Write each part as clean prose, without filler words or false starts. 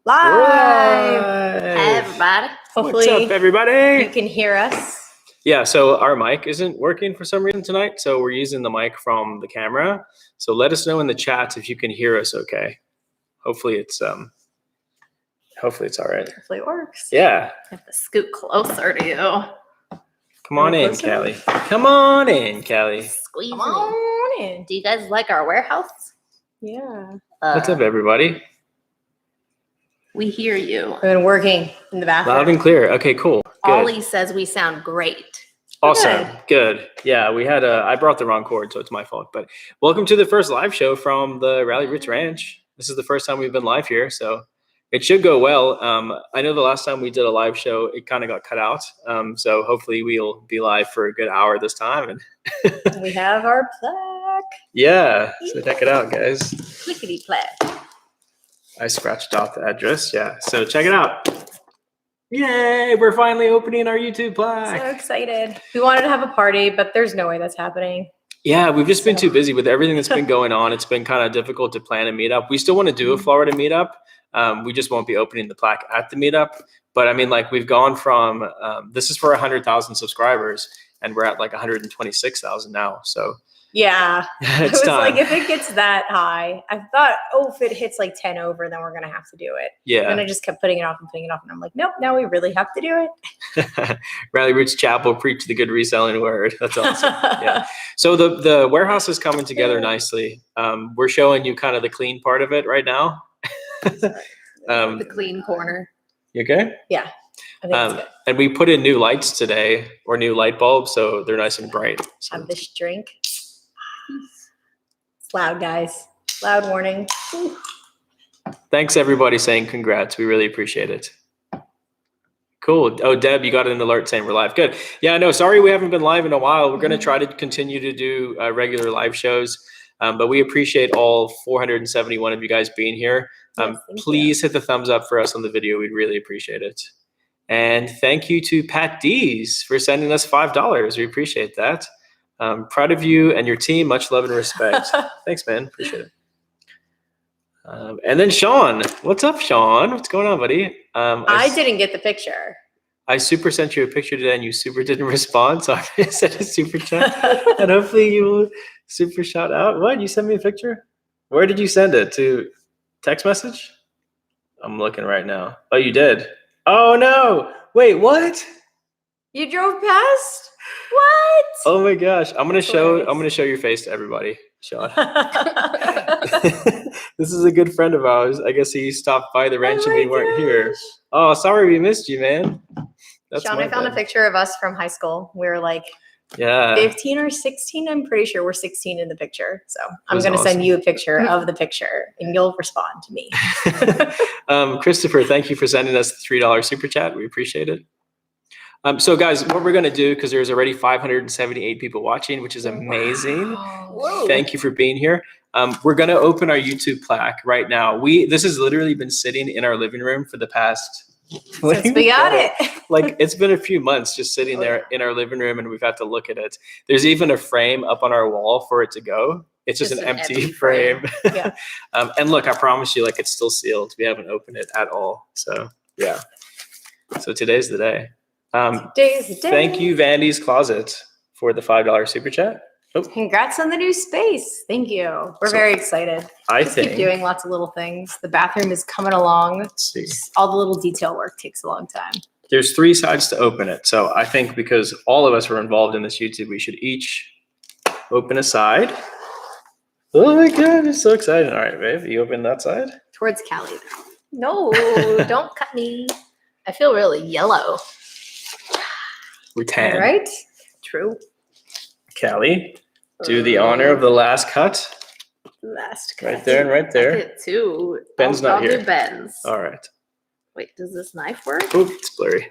Live. Hey, everybody. Hopefully, what's up, everybody? you can hear us. Yeah, so our mic isn't working for some reason tonight, so we're using the mic from the camera. So let us know in the chat if you can hear us okay. Hopefully it's all right. Hopefully it works. Yeah. I have to scoot closer to you. Come on in, Callie. Come on in, Callie. Squeeze Come me. on in. Do you guys like our warehouse? Yeah. What's up, everybody? We hear you. I've been working in the bathroom. Loud and clear. Okay, cool. Good. Ollie says we sound great. Awesome. Good. Yeah, I brought the wrong cord, so it's my fault. But welcome to the first live show from the Ralli Roots Ranch. This is the first time we've been live here, so it should go well. I know the last time we did a live show, it kind of got cut out. So hopefully we'll be live for a good hour this time. And we have our plaque. Yeah, so check it out, guys. Clickety plaque. I scratched off the address. Yeah, so check it out. Yay, we're finally opening our YouTube plaque. So excited. We wanted to have a party, but there's no way that's happening. Yeah, we've just been too busy with everything that's been going on. It's been kind of difficult to plan a meetup. We still want to do a Florida meetup. We just won't be opening the plaque at the meetup. But I mean, like, we've gone from, this is for 100,000 subscribers, and we're at like 126,000 now. So yeah, it's it was time. like, if it gets that high, I thought, if it hits like 10 over, then we're going to have to do it. Yeah. And I just kept putting it off. And I'm like, nope, now we really have to do it. Ralli Roots Chapel, preach the good reselling word. That's awesome. Yeah. So the warehouse is coming together nicely. We're showing you kind of the clean part of it right now. The clean corner. You okay? Yeah. I think it's good. And we put in new lights today, or new light bulbs, so they're nice and bright. So. Have this drink. It's loud, guys. Loud warning. Ooh. Thanks, everybody, saying congrats. We really appreciate it. Cool. Oh, Deb, you got an alert saying we're live. Good. Yeah, no, sorry we haven't been live in a while. We're going to try to continue to do regular live shows, but we appreciate all 471 of you guys being here. Yes, please hit the thumbs up for us on the video. We'd really appreciate it. And thank you to Pat Dees for sending us $5. We appreciate that. Proud of you and your team. Much love and respect. Thanks, man. Appreciate it. And then Sean. What's up, Sean? What's going on, buddy? I didn't get the picture. I super sent you a picture today and you super didn't respond. So I sent a super chat. And hopefully you will super shout out. What? You sent me a picture? Where did you send it? To text message? I'm looking right now. Oh, you did? Oh, no. Wait, what? You drove past? What? Oh my gosh. I'm gonna show your face to everybody, Sean. This is a good friend of ours. I guess he stopped by the ranch and we weren't here. Oh, sorry we missed you, man. That's Sean, I found a picture of us from high school. We were like 15 or 16. I'm pretty sure we're 16 in the picture. So I'm going to send you a picture of the picture and you'll respond to me. Christopher, thank you for sending us the $3 super chat. We appreciate it. So guys, what we're going to do, because there's already 578 people watching, which is amazing. Wow. Thank you for being here. We're going to open our YouTube plaque right now. This has literally been sitting in our living room for the past since we got it. Like, it's been a few months just sitting there in our living room, and we've had to look at it. There's even a frame up on our wall for it to go. It's just an empty frame. Yeah. And look, I promise you, like, it's still sealed. We haven't opened it at all. So yeah. So today's the day. Today's the day. Thank you, Vandy's Closet, for the $5 super chat. Oh. Congrats on the new space. Thank you. We're very excited. Keep doing lots of little things. The bathroom is coming along. Let's see. All the little detail work takes a long time. There's 3 sides to open it. So I think because all of us were involved in this YouTube, we should each open a side. Oh my God, it's so exciting. All right, babe, you open that side? Towards Callie. No, don't cut me. I feel really yellow. We're 10. All right. True. Callie, do the honor of the last cut. Last cut. Right there and right there. I get 2. Ben's not here. I'll do Ben's. All right. Wait, does this knife work? Oh, it's blurry.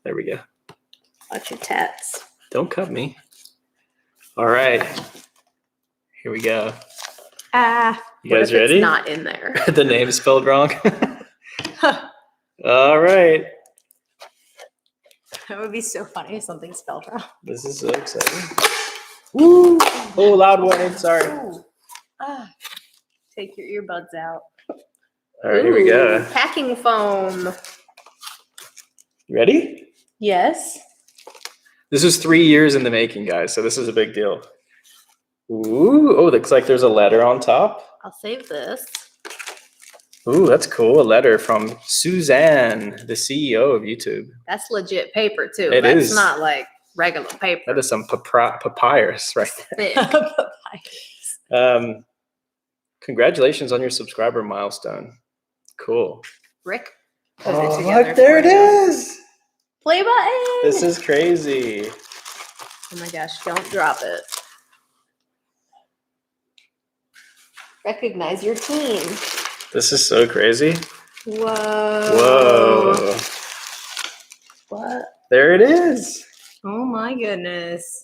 There we go. Watch your tats. Don't cut me. All right. Here we go. You guys ready? It's not in there. The name is spelled wrong. All right. That would be so funny if something spelled wrong. This is so exciting. Woo! Oh, loud warning. Sorry. Take your earbuds out. All right, here we go. Packing foam. You ready? Yes. This was 3 years in the making, guys. So this is a big deal. Ooh, oh, looks like there's a letter on top. I'll save this. Ooh, that's cool. A letter from Suzanne, the CEO of YouTube. That's legit paper too. It That's is. not like regular paper. That is some papyrus right there. Thick. Congratulations on your subscriber milestone. Cool. Rick. Oh, look, there it is. Play button. This is crazy. Oh my gosh, don't drop it. Recognize your team. This is so crazy. Whoa. Whoa. What? There it is. Oh my goodness.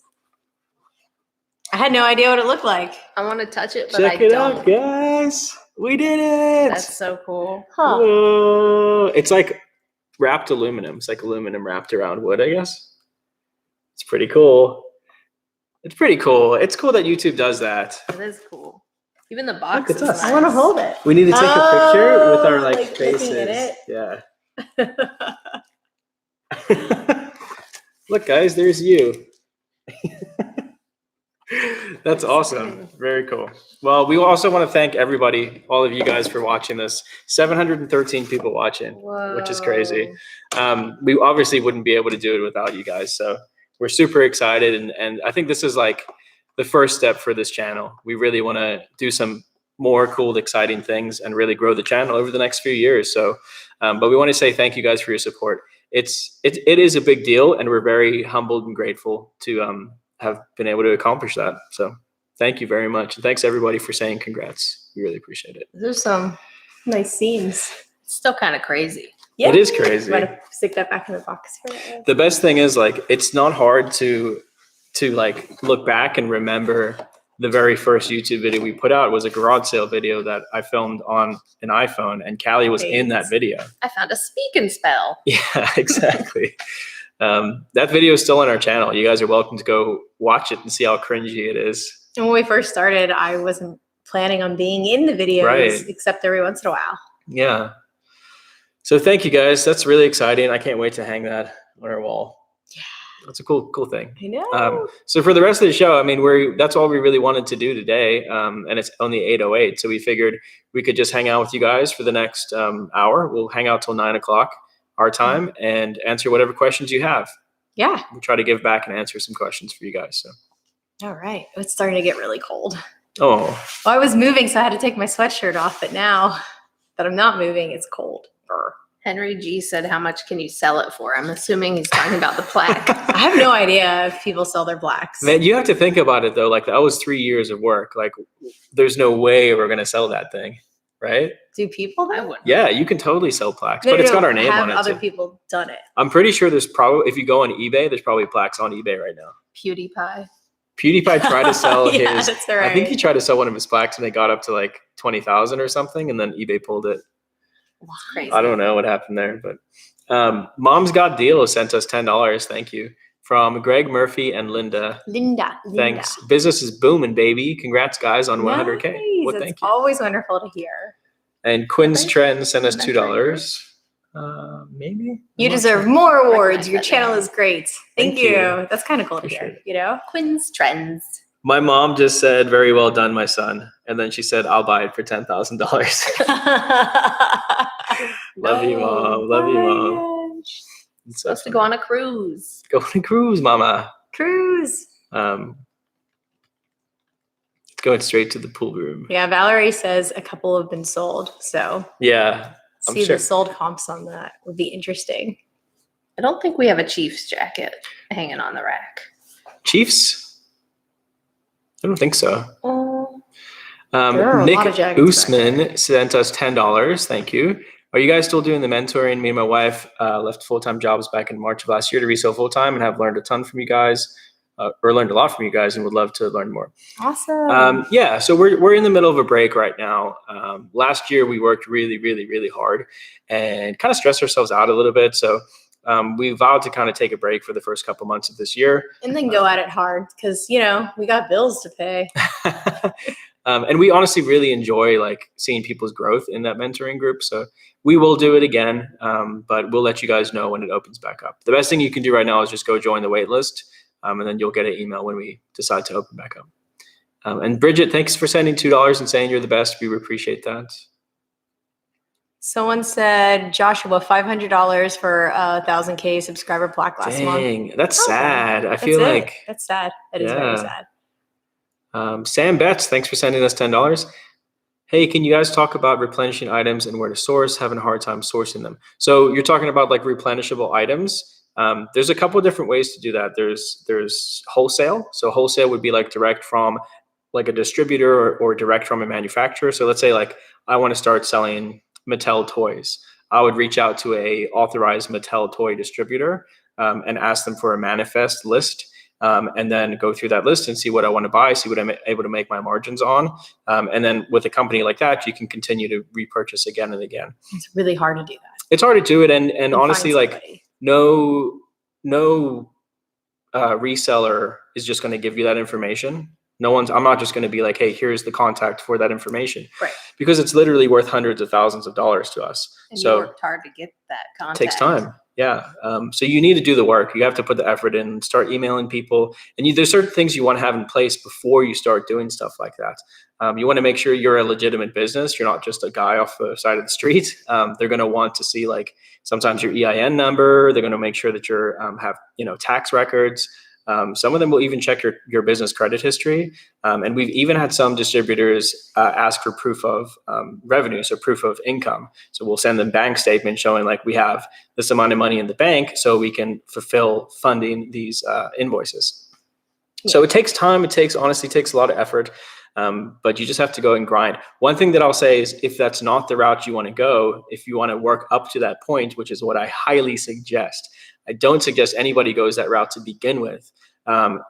I had no idea what it looked like. I want to touch it, but Check I it don't. out, guys. We did it. That's so cool. Huh. Whoa. It's like wrapped aluminum. It's like aluminum wrapped around wood, I guess. It's pretty cool. It's pretty cool. It's cool that YouTube does that. It is cool. Even the box it's is us. nice. I want to hold it. We need to take a picture with our like, faces. looking at Yeah. Look, guys, there's you. That's awesome. Very cool. Well, we also want to thank everybody, all of you guys, for watching this. 713 people watching, which is crazy. We obviously wouldn't be able to do it without you guys. So we're super excited. And I think this is like the first step for this channel. We really want to do some more cool, exciting things and really grow the channel over the next few years. So, but we want to say thank you guys for your support. It is a big deal, and we're very humbled and grateful to have been able to accomplish that. So thank you very much. And thanks everybody for saying congrats. We really appreciate it. There's some nice scenes. It's still kind of crazy. Yeah. It is crazy. You want to stick that back in the box for it? The best thing is, like, it's not hard to like look back and remember the very first YouTube video we put out was a garage sale video that I filmed on an iPhone, and Callie was in that video. I found a speak and spell. Yeah, exactly. That video is still on our channel. You guys are welcome to go watch it and see how cringy it is. And when we first started, I wasn't planning on being in the videos, Right. except every once in a while. Yeah. So thank you guys. That's really exciting. I can't wait to hang that on our wall. Yeah. That's a cool thing. I know. So for the rest of the show, I mean, that's all we really wanted to do today. And it's only 8:08. So we figured we could just hang out with you guys for the next hour. We'll hang out till 9 o'clock our time and answer whatever questions you have. Yeah. We'll try to give back and answer some questions for you guys. So. All right. It's starting to get really cold. Oh. Well, I was moving, so I had to take my sweatshirt off. But now that I'm not moving, it's cold. Brr. Henry G said, how much can you sell it for? I'm assuming he's talking about the plaque. I have no idea if people sell their blacks. Man, you have to think about it though. Like, that was 3 years of work. Like, there's no way we're gonna sell that thing, right? Do people? I Though? wouldn't. Yeah, you can totally sell plaques, No, but no, it's got no. our name Have on it. other too. people done it? I'm pretty sure there's probably, if you go on eBay, there's probably plaques on eBay right now. PewDiePie. PewDiePie tried to sell Yeah, his. that's right. I think he tried to sell one of his plaques, and they got up to like 20,000 or something, and then eBay pulled it. It's crazy. I don't know what happened there, but Mom's Got Deals sent us $10. Thank you. From Greg Murphy and Linda. Linda. Thanks. Business is booming, baby. Congrats, guys, on 100K. Nice. Well, It's thank you. always wonderful to hear. And Quinn's Okay. Trend sent us That's $2. Maybe. You I'm not deserve sure. more awards. Recognize Your that channel name. is great. Thank Thank you. you. That's kind of cool to Appreciate hear, it. you know? Quinn's Trends. My mom just said, "Very well done, my son." And then she said, "I'll buy it for $10,000." Love you, Mom. Love you, Mom. It's Supposed to go on a cruise. Go on a cruise, Mama. Cruise. It's going straight to the pool room. Yeah, Valerie says a couple have been sold. So Yeah. I'm see sure. the sold comps on that would be interesting. I don't think we have a Chiefs jacket hanging on the rack. Chiefs? I don't think so. There are a Nick lot of jackets back Usman sent us $10. Thank you. Are you guys still doing the mentoring? Me and my wife left full-time jobs back in March of last year to resell full-time, and have learned a ton from you guys, or learned a lot from you guys, and would love to learn more. Awesome. Yeah, so we're in the middle of a break right now. Last year we worked really, really, really hard and kind of stressed ourselves out a little bit. So we vowed to kind of take a break for the first couple months of this year. And then go at it hard because, you know, we got bills to pay. And we honestly really enjoy like seeing people's growth in that mentoring group. So we will do it again, but we'll let you guys know when it opens back up. The best thing you can do right now is just go join the wait list, and then you'll get an email when we decide to open back up. And Bridget, thanks for sending $2 and saying you're the best. We appreciate that. Someone said, Joshua, $500 for 1,000K subscriber plaque last month. Dang, that's sad. I feel That's like it. That's sad. That is very sad. Sam Betts, thanks for sending us $10. Hey, can you guys talk about replenishing items and where to source? Having a hard time sourcing them. So you're talking about like replenishable items. There's a couple of different ways to do that. There's wholesale. So wholesale would be like direct from like a distributor or direct from a manufacturer. So let's say like I want to start selling Mattel toys. I would reach out to a authorized Mattel toy distributor and ask them for a manifest list, and then go through that list and see what I want to buy, see what I'm able to make my margins on. And then with a company like that, you can continue to repurchase again and again. It's really hard to do that. It's hard to do it. And honestly, like no reseller is just going to give you that information. I'm not just going to be like, hey, here's the contact for that information. Right. Because it's literally worth hundreds of thousands of dollars to us. And so you worked hard to get that contact. It takes time. Yeah. So you need to do the work. You have to put the effort in, start emailing people. And there's certain things you want to have in place before you start doing stuff like that. You want to make sure you're a legitimate business. You're not just a guy off the side of the street. They're going to want to see like sometimes your EIN number. They're going to make sure that you're have tax records. Some of them will even check your business credit history. And we've even had some distributors ask for proof of revenue, so proof of income. So we'll send them bank statements showing like we have this amount of money in the bank so we can fulfill funding these invoices. Yeah. So it takes time. Honestly takes a lot of effort. But you just have to go and grind. One thing that I'll say is if that's not the route you want to go, if you want to work up to that point, which is what I highly suggest, I don't suggest anybody goes that route to begin with.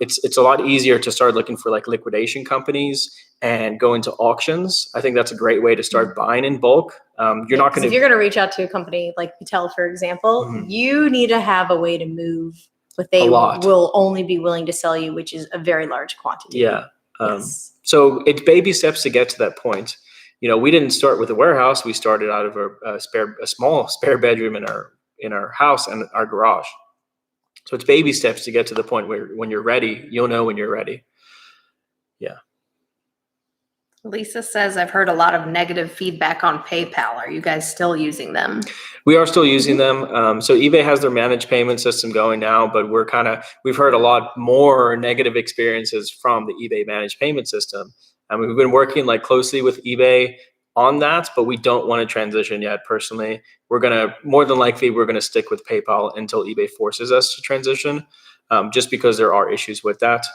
It's a lot easier to start looking for like liquidation companies and go into auctions. I think that's a great way to start buying in bulk. If you're going to reach out to a company like Mattel, for example, you need to have a way to move what they will only be willing to sell you, which is a very large quantity. Yeah. Yes. So it's baby steps to get to that point. We didn't start with a warehouse. We started out of a small spare bedroom in our house and our garage. So it's baby steps to get to the point where when you're ready, you'll know when you're ready. Yeah. Lisa says, I've heard a lot of negative feedback on PayPal. Are you guys still using them? We are still using them. So eBay has their managed payment system going now, but we've heard a lot more negative experiences from the eBay managed payment system. We've been working like closely with eBay on that, but we don't want to transition yet. Personally, more than likely we're going to stick with PayPal until eBay forces us to transition, just because there are issues with that.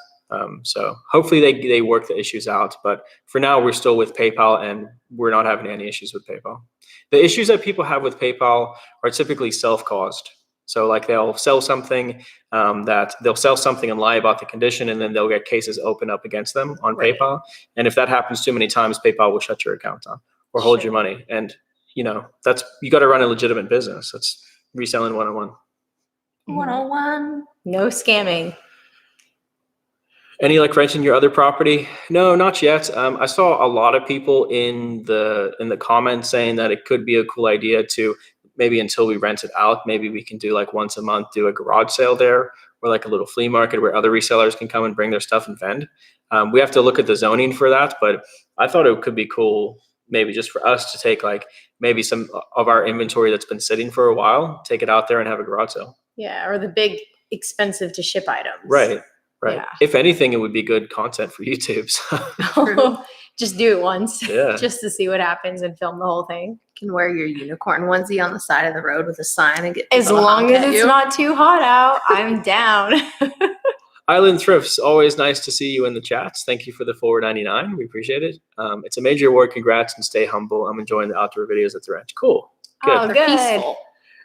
So hopefully they work the issues out, but for now we're still with PayPal and we're not having any issues with PayPal. The issues that people have with PayPal are typically self-caused. So like they'll sell something and lie about the condition, and then they'll get cases open up against them on PayPal. And if that happens too many times, PayPal will shut your account down or hold your money. And you got to run a legitimate business. That's reselling 101. 101. No scamming. Any like renting your other property? No, not yet. I saw a lot of people in the comments saying that it could be a cool idea to maybe until we rent it out, maybe we can do like once a month, do a garage sale there or like a little flea market where other resellers can come and bring their stuff and vend. We have to look at the zoning for that, but I thought it could be cool maybe just for us to take like maybe some of our inventory that's been sitting for a while, take it out there and have a garage sale. Yeah, or the big expensive to ship items. Right. Yeah. If anything, it would be good content for YouTube. So. Just do it once, yeah. Just to see what happens and film the whole thing. You can wear your unicorn onesie on the side of the road with a sign and get as long as it's not too hot out. I'm down. Island Thrifts, always nice to see you in the chats. Thank you for the $4.99. We appreciate it. It's a major award. Congrats and stay humble. I'm enjoying the outdoor videos at the ranch. Cool. Good. Oh, good. Peaceful.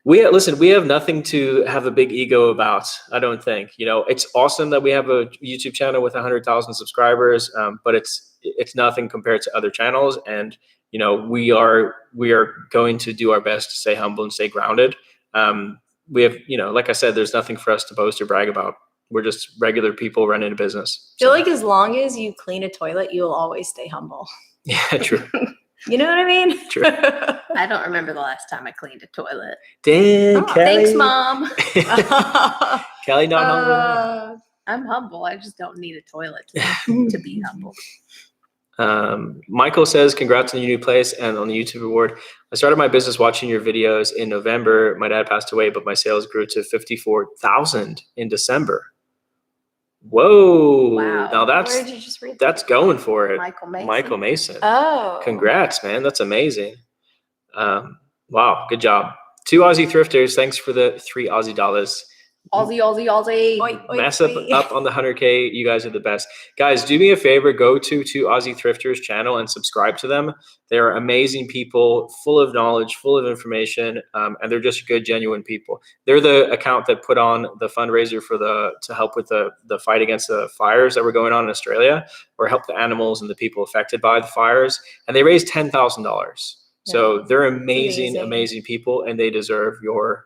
We have nothing to have a big ego about. I don't think. It's awesome that we have a YouTube channel with 100,000 subscribers, but it's nothing compared to other channels. And we are going to do our best to stay humble and stay grounded. We have, like I said, there's nothing for us to boast or brag about. We're just regular people running a business. I feel like as long as you clean a toilet, you'll always stay humble. Yeah, true. You know what I mean? True. I don't remember the last time I cleaned a toilet. Dang, Kelly. Thanks, Mom. Kelly not humble. I'm humble. I just don't need a toilet to be humble. Michael says, congrats on your new place and on the YouTube award. I started my business watching your videos in November. My dad passed away, but my sales grew to 54,000 in December. Whoa. Wow. Now Where did you just read that's going for it. Michael Mason. Oh. Congrats, man. That's amazing. Wow. Good job. 2 Aussie thrifters. Thanks for the 3 Aussie dollars. Aussie. Oi, oi, Mess oi. up on the 100K. You guys are the best. Guys, do me a favor. Go to 2 Aussie Thrifters channel and subscribe to them. They're amazing people, full of knowledge, full of information, and they're just good, genuine people. They're the account that put on the fundraiser to help with the fight against the fires that were going on in Australia, or help the animals and the people affected by the fires. And they raised $10,000. So they're amazing people, and they deserve your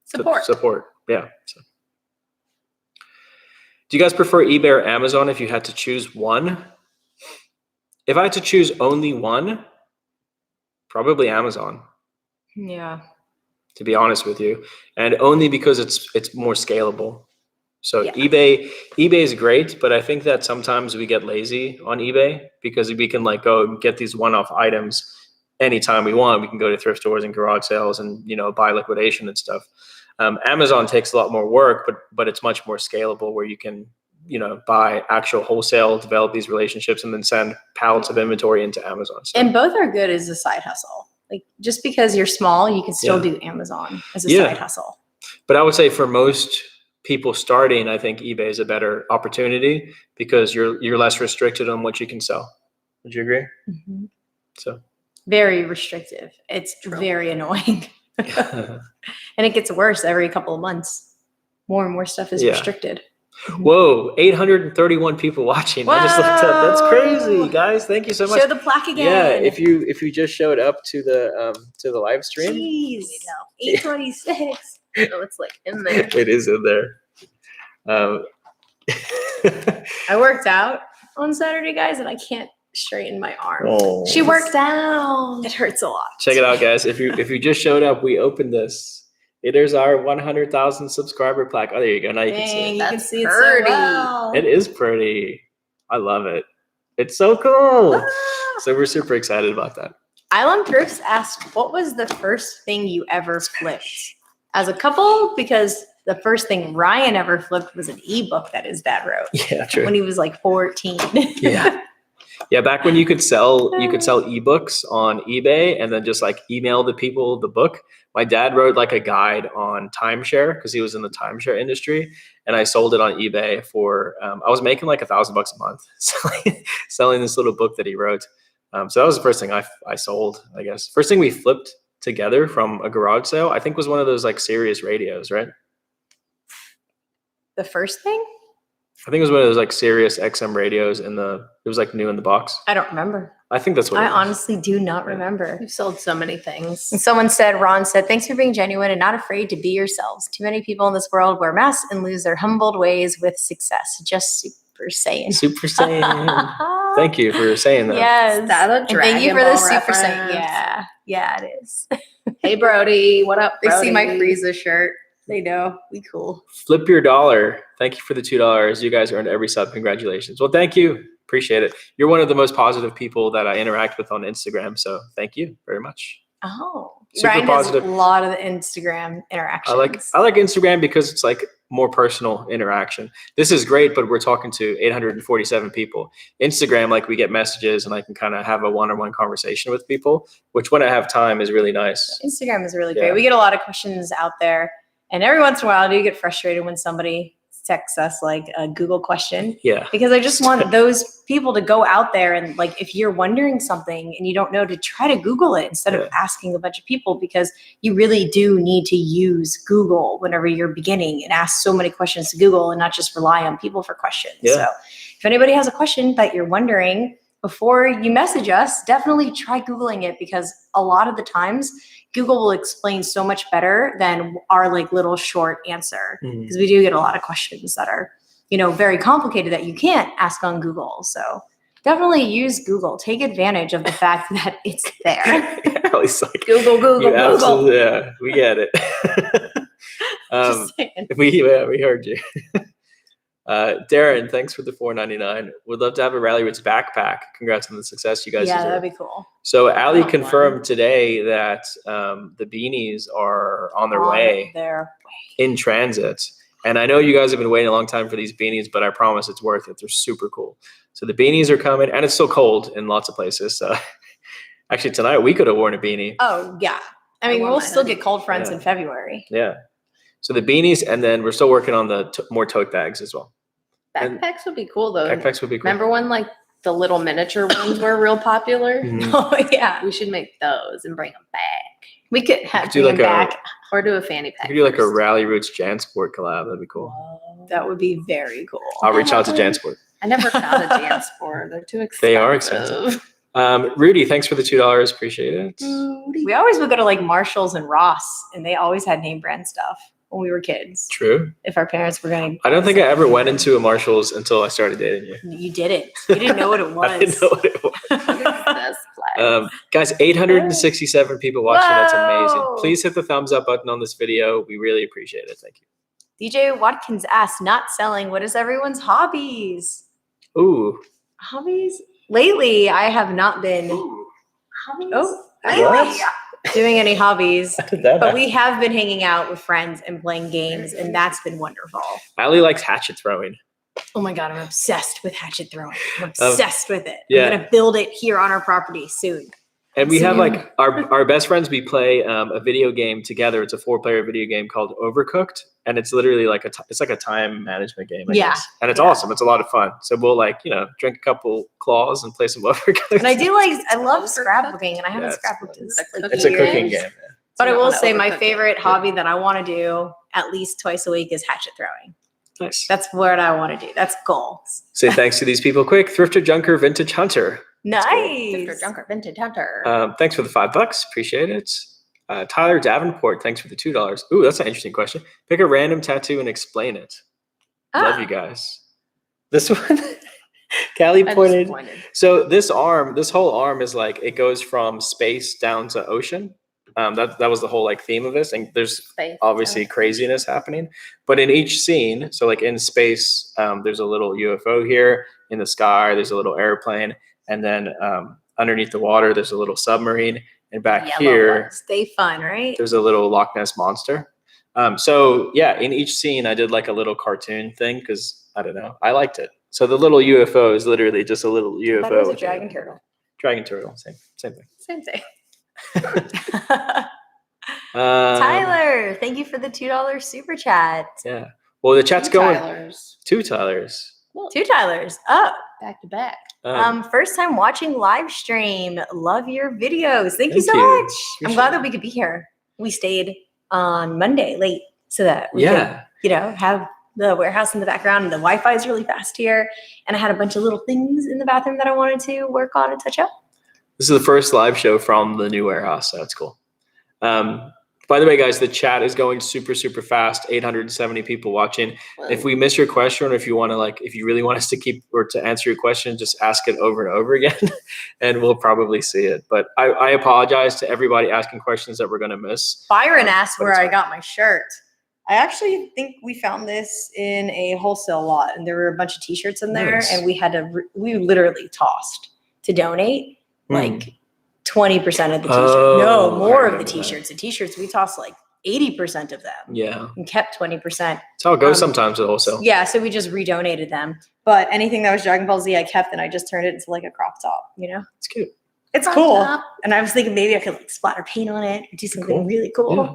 support. Yeah. So. Do you guys prefer eBay or Amazon if you had to choose one? If I had to choose only one, probably Amazon. Yeah. To be honest with you, and only because it's more scalable. So eBay is great, but I think that sometimes we get lazy on eBay because we can go and get these one-off items anytime we want. We can go to thrift stores and garage sales and buy liquidation and stuff. Amazon takes a lot more work, but it's much more scalable, where you can buy actual wholesale, develop these relationships, and then send pallets of inventory into Amazon. So. And both are good as a side hustle. Like, just because you're small, you can still do Amazon as a side hustle. But I would say for most people starting, I think eBay is a better opportunity because you're less restricted on what you can sell. Would you agree? Mm-hmm. So very restrictive. It's very annoying. And it gets worse every couple of months. More and more stuff is restricted. Whoa, 831 people watching. Whoa. I just looked up. That's crazy, guys. Thank you so much. Show the plaque again. Yeah, if you just showed up to the live stream. Jeez, 826. So it's in there. It is in there. I worked out on Saturday, guys, and I can't straighten my arm. Oh. She worked out. It hurts a lot. Check it out, guys. If you just showed up, we opened this. It is our 100,000 subscriber plaque. Oh, there you go. Now you can see it. You can see it so well. It is pretty. I love it. It's so cool. So we're super excited about that. Island Thrifts asked, what was the first thing you ever flipped as a couple? Because the first thing Ryan ever flipped was an ebook that his dad wrote. Yeah, true. When he was 14. Yeah. Yeah, back when you could sell ebooks on eBay and then just email the people the book. My dad wrote a guide on timeshare because he was in the timeshare industry, and I sold it on eBay for I was making $1,000 a month selling this little book that he wrote. So that was the first thing I sold, I guess. First thing we flipped together from a garage sale, I think, was one of those Sirius radios, right? The first thing? I think it was one of those Sirius XM radios it was new in the box. I don't remember. I think that's what I honestly do not remember. You've sold so many things. And Ron said, thanks for being genuine and not afraid to be yourselves. Too many people in this world wear masks and lose their humbled ways with success. Just super saiyan. Super saiyan. Thank you for saying that. Yes. Is that a Dragon thank you for the Ball super reference? saiyan. Yeah, it is. Hey, Brody. What up, They Brody? see my Frieza shirt. They know. We cool. Flip your dollar. Thank you for the $2. You guys earned every sub. Congratulations. Well, thank you. Appreciate it. You're one of the most positive people that I interact with on Instagram. So thank you very much. Oh, Super Ryan positive. does a lot of the Instagram interactions. I like Instagram because it's more personal interaction. This is great, but we're talking to 847 people. Instagram, we get messages and I can kind of have a one-on-one conversation with people, which when I have time is really nice. Instagram is really great. We get a lot of questions out there. And every once in a while, I do get frustrated when somebody texts us a Google question. Yeah. Because I just want those people to go out there and if you're wondering something and you don't know, to try to Google it instead of asking a bunch of people, because you really do need to use Google whenever you're beginning and ask so many questions to Google and not just rely on people for questions. Yeah. So if anybody has a question that you're wondering, before you message us, definitely try Googling it, because a lot of the times Google will explain so much better than our like little short answer, because we do get a lot of questions that are, you know, very complicated that you can't ask on Google. So definitely use Google. Take advantage of the fact that it's there. Allie's like, Google, you absolutely, yeah, we get it. Just saying. we heard you. Darren, thanks for the $4.99. Would love to have a Ralli Roots backpack. Congrats on the success you guys Yeah, deserve. that'd be cool. So Allie want confirmed today that the beanies are on their way in transit. And I know you guys have been waiting a long time for these beanies, but I promise it's worth it. They're super cool. So the beanies are coming, and it's still cold in lots of places. So actually tonight we could have worn a beanie. Oh yeah. I mean, wore we'll my still hoodie. get cold fronts in February. Yeah. So the beanies, and then we're still working on the more tote bags as well. Backpacks would be cool though. Backpacks would be cool. Remember when like the little miniature ones were real popular? Mhm. Oh yeah. We should make those and bring them back. We could have do bring like them a- back. Or do a fanny pack. We could do like a first. Ralli Roots Jansport collab. That'd be cool. That would be very cool. I'll reach out to Jansport. I never found a dance for. They're too expensive. They are expensive. Rudy, thanks for the $2. Appreciate it. We always would go to like Marshalls and Ross, and they always had name brand stuff when we were kids. True. If our parents were going to. I don't think I ever went into a Marshall's until I started dating you. You didn't. You didn't know what it was. I didn't know what it was. This flag. Guys, 867 people watching. That's amazing. Whoa. Please hit the thumbs up button on this video. We really appreciate it. Thank you. DJ Watkins asked, not selling. What is everyone's hobbies? Ooh. Hobbies? Lately, I have not been Hobbies? lately, doing any hobbies. How did that But happen? we have been hanging out with friends and playing games, and that's been wonderful. Allie likes hatchet throwing. Oh my God, I'm obsessed with hatchet throwing. I'm obsessed with it. yeah. I'm going to build it here on our property soon. And we have Soon. like our best friends, we play a video game together. It's a 4-player video game called Overcooked. And it's literally like it's like a time management game. I Yeah. guess. And it's Yeah. awesome. It's a lot of fun. So we'll like, you know, drink a couple claws and play some Overcooked. And I do like, I love Overcooked? scrapbooking, and I haven't Yeah, scrapbooked in like It's a years. cooking game. But I You will don't wanna say my overcook it. favorite Yeah. hobby that I want to do at least twice a week is hatchet throwing. Nice. That's what I want to do. That's goals. Say thanks to these people quick. Thrifter, Junker, Vintage Hunter. Tifter, Nice. Junker, Vintage Hunter. Thanks for the $5. Appreciate it. Tyler Davenport, thanks for the $2. Ooh, that's an interesting question. Pick a random tattoo and explain it. Love you guys. This one, Callie I pointed. just pointed. So this whole arm is like, it goes from space down to ocean. That was the whole like theme of this. And there's Space. obviously craziness happening, but in each scene, so like in space, there's a little UFO here. In the sky, there's a little airplane. And then underneath the water, there's a little submarine. And back Yellow here, Stay fun, right? there's a little Loch Ness monster. So yeah, in each scene, I did like a little cartoon thing because I don't know, I liked it. So the little UFO is literally just a little UFO. That was a with dragon turtle. Dragon turtle, same thing. Same thing. Tyler, thank you for the $2 super chat. Yeah. Well, the chat's Two going. Tylers. 2 Tylers. Look, 2 Tylers. Oh, back to back. first time watching live stream. Love your videos. Thank you Thank so you. much. I'm Appreciate glad it. that we could be here. We stayed on Monday late so that we could, Yeah. you know, have the warehouse in the background, and the Wi-Fi is really fast here. And I had a bunch of little things in the bathroom that I wanted to work on and touch up. This is the first live show from the new warehouse, so that's cool. By the way, guys, the chat is going super, super fast. 870 people watching. If we miss your question, or if you want to if you really want us to keep or to answer your question, just ask it over and over again, and we'll probably see it. But I apologize to everybody asking questions that we're going to miss. Byron asked but where it's I fine. got my shirt. I actually think we found this in a wholesale lot, and there were a bunch of t-shirts in there, Nice. and we had to, we literally tossed to donate like 20% of the t-shirts. Oh, No, more I of the remember that. t-shirts. The t-shirts, we tossed like 80% of them Yeah, and kept 20%. that's how it goes Um, sometimes with wholesale. Yeah, so we just redonated them. But anything that was Dragon Ball Z, I kept, and I just turned it into like a crop top, you know? It's cute. It's Crop cool. top. And I was thinking maybe I could like splatter paint on it or do something Cool. really cool Yeah.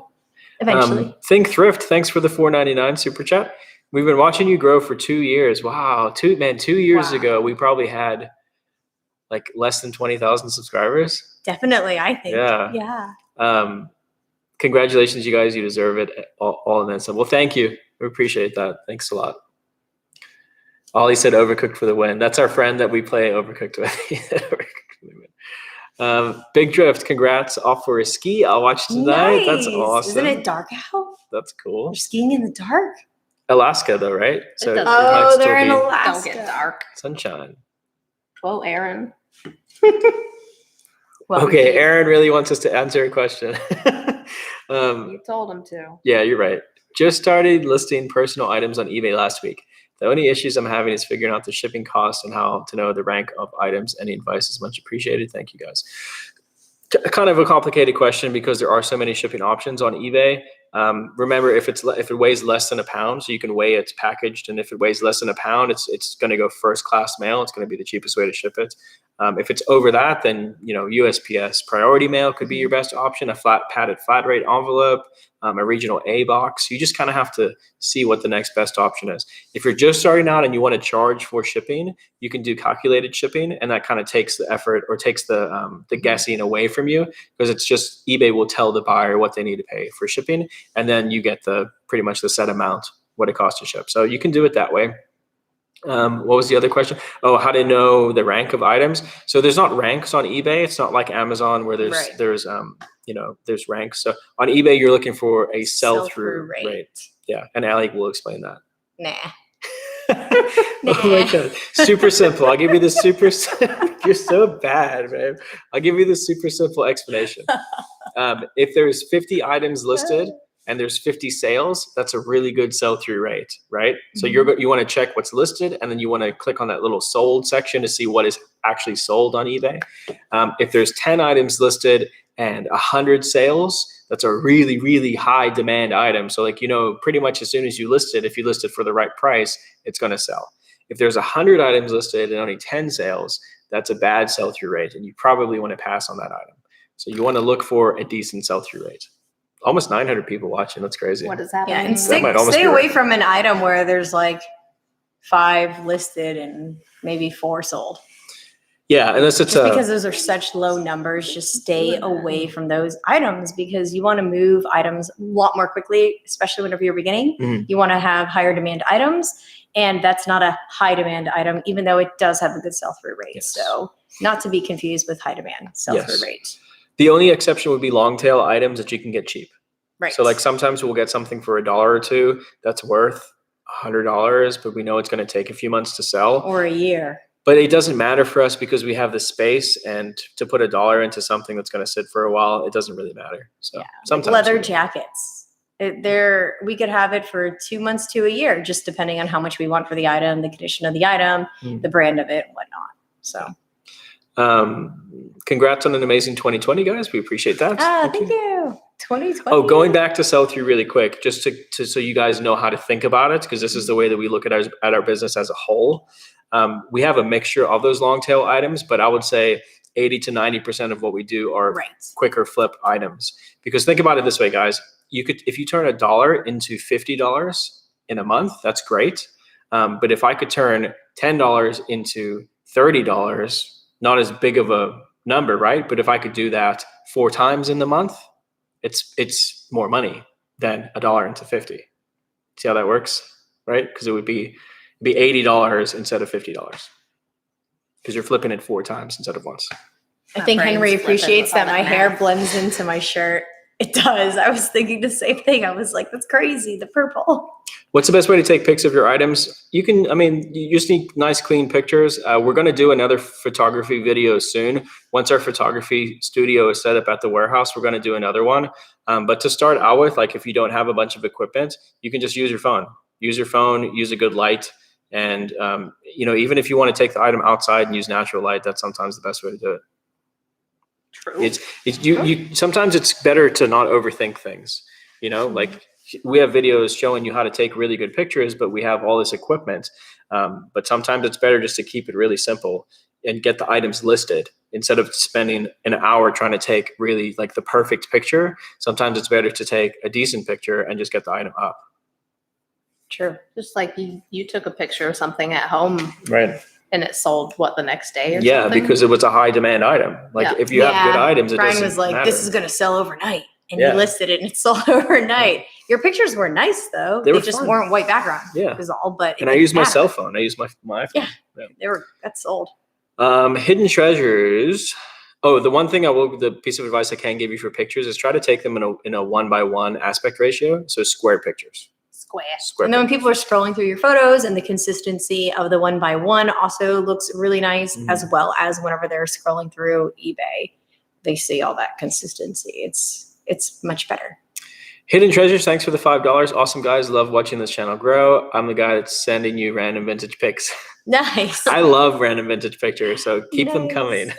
eventually. Think Thrift, thanks for the $4.99 super chat. We've been watching you grow for 2 years. Wow, 2 years Wow. ago, we probably had like less than 20,000 subscribers. Definitely, I think. Yeah. Yeah. Congratulations, you guys. You deserve it all and then some. Well, thank you. We appreciate that. Thanks a lot. Ollie said Overcooked for the win. That's our friend that we play Overcooked with. He said Overcooked for the win. Big Drift, congrats. Off for a ski. I'll watch tonight. That's Nice. awesome. Isn't it dark out? That's cool. You're skiing in the dark? Alaska though, right? So doesn't- it might Oh, still they're in be Alaska. Don't get dark. sunshine. Whoa, Aaron. Well, Okay, Aaron really wants us to answer a question. You told him to. Yeah, you're right. Just started listing personal items on eBay last week. The only issues I'm having is figuring out the shipping cost and how to know the rank of items. Any advice is much appreciated. Thank you, guys. Kind of a complicated question because there are so many shipping options on eBay. Remember, if it weighs less than a pound, so you can weigh it packaged, and if it weighs less than a pound, it's going to go first class mail. It's going to be the cheapest way to ship it. If it's over that, then USPS priority mail could be your best option. A padded flat rate envelope, a regional A box. You just kind of have to see what the next best option is. If you're just starting out and you want to charge for shipping, you can do calculated shipping, and that kind of takes the effort or takes the guessing away from you, because it's just eBay will tell the buyer what they need to pay for shipping, and then you get pretty much the set amount what it costs to ship. So you can do it that way. What was the other question? Oh, how to know the rank of items. So there's not ranks on eBay. It's not like Amazon where there's ranks. So on eBay, you're looking for a sell-through rate. Yeah. And Allie will explain that. Nah. Oh my God. Super simple. I'll give you the super, you're so bad, man. I'll give you the super simple explanation. If there's 50 items listed, and there's 50 sales, that's a really good sell-through rate, right? So you want to check what's listed, and then you want to click on that little sold section to see what is actually sold on eBay. If there's 10 items listed and 100 sales, that's a really, really high demand item. So pretty much as soon as you list it, if you list it for the right price, it's going to sell. If there's 100 items listed and only 10 sales, that's a bad sell-through rate, and you probably want to pass on that item. So you want to look for a decent sell-through rate. Almost 900 people watching. That's crazy. What does that Yeah, mean? and stay away from an item where there's like 5 listed and maybe 4 sold. Yeah, unless it's just because those are such low numbers, just stay away from those items, because you want to move items a lot more quickly, especially whenever you're beginning. Mhm. You want to have higher demand items, and that's not a high demand item, even though it does have a good sell-through rate. Yes. So not to be confused with high demand sell-through rate. The only exception would be long tail items that you can get cheap. Right. So like sometimes we'll get something for $1 or $2 that's worth $100, but we know it's going to take a few months to sell. Or a year. But it doesn't matter for us because we have the space, and to put $1 into something that's going to sit for a while, it doesn't really matter. So sometimes leather jackets. We could have it for 2 months to a year, just depending on how much we want for the item, the condition of the item, the brand of it, and whatnot. So. Congrats on an amazing 2020, guys. We appreciate that. Thank you. 2020. Oh, going back to sell-through really quick, just to so you guys know how to think about it, because this is the way that we look at our business as a whole. We have a mixture of those long tail items, but I would say 80 to 90% of what we do are quicker flip items. Because think about it this way, guys. If you turn $1 into $50 in a month, that's great. But if I could turn $10 into $30, not as big of a number, right? But if I could do that 4 times in the month, it's more money than $1 into 50. See how that works, right? Because it would be $80 instead of $50, because you're flipping it 4 times instead of once. I think Henry appreciates that my hair blends into my shirt. It does. I was thinking the same thing. I was like, that's crazy, the purple. What's the best way to take pics of your items? You just need nice, clean pictures. We're going to do another photography video soon. Once our photography studio is set up at the warehouse, we're going to do another one. But to start out with, like if you don't have a bunch of equipment, you can just use your phone. Use a good light. And, even if you want to take the item outside and use natural light, that's sometimes the best way to do it. True. Sometimes it's better to not overthink things, like we have videos showing you how to take really good pictures, but we have all this equipment. But sometimes it's better just to keep it really simple and get the items listed instead of spending an hour trying to take really like the perfect picture. Sometimes it's better to take a decent picture and just get the item up. True. Just like you took a picture of something at home. Right. And it sold the next day or yeah, something? because it was a high demand item. Like if you have good items, it Brian doesn't was like, matter. this is going to sell overnight. and Yeah. you listed it and it sold overnight. Your pictures were nice though. They They were just fun. weren't white background. Yeah. Was all, but it And I didn't used my matter. cell phone. I used my iPhone. Yeah. That's sold. Hidden treasures. Oh, the one thing the piece of advice I can give you for pictures is try to take them in a 1:1 aspect ratio. So square pictures. Square. And then when people are scrolling through your photos and the consistency of the 1:1 also looks really nice, as well as whenever they're scrolling through eBay, they see all that consistency. It's much better. Hidden treasures. Thanks for the $5. Awesome guys. Love watching this channel grow. I'm the guy that's sending you random vintage pics. Nice. I love random vintage pictures, so keep them Nice. coming.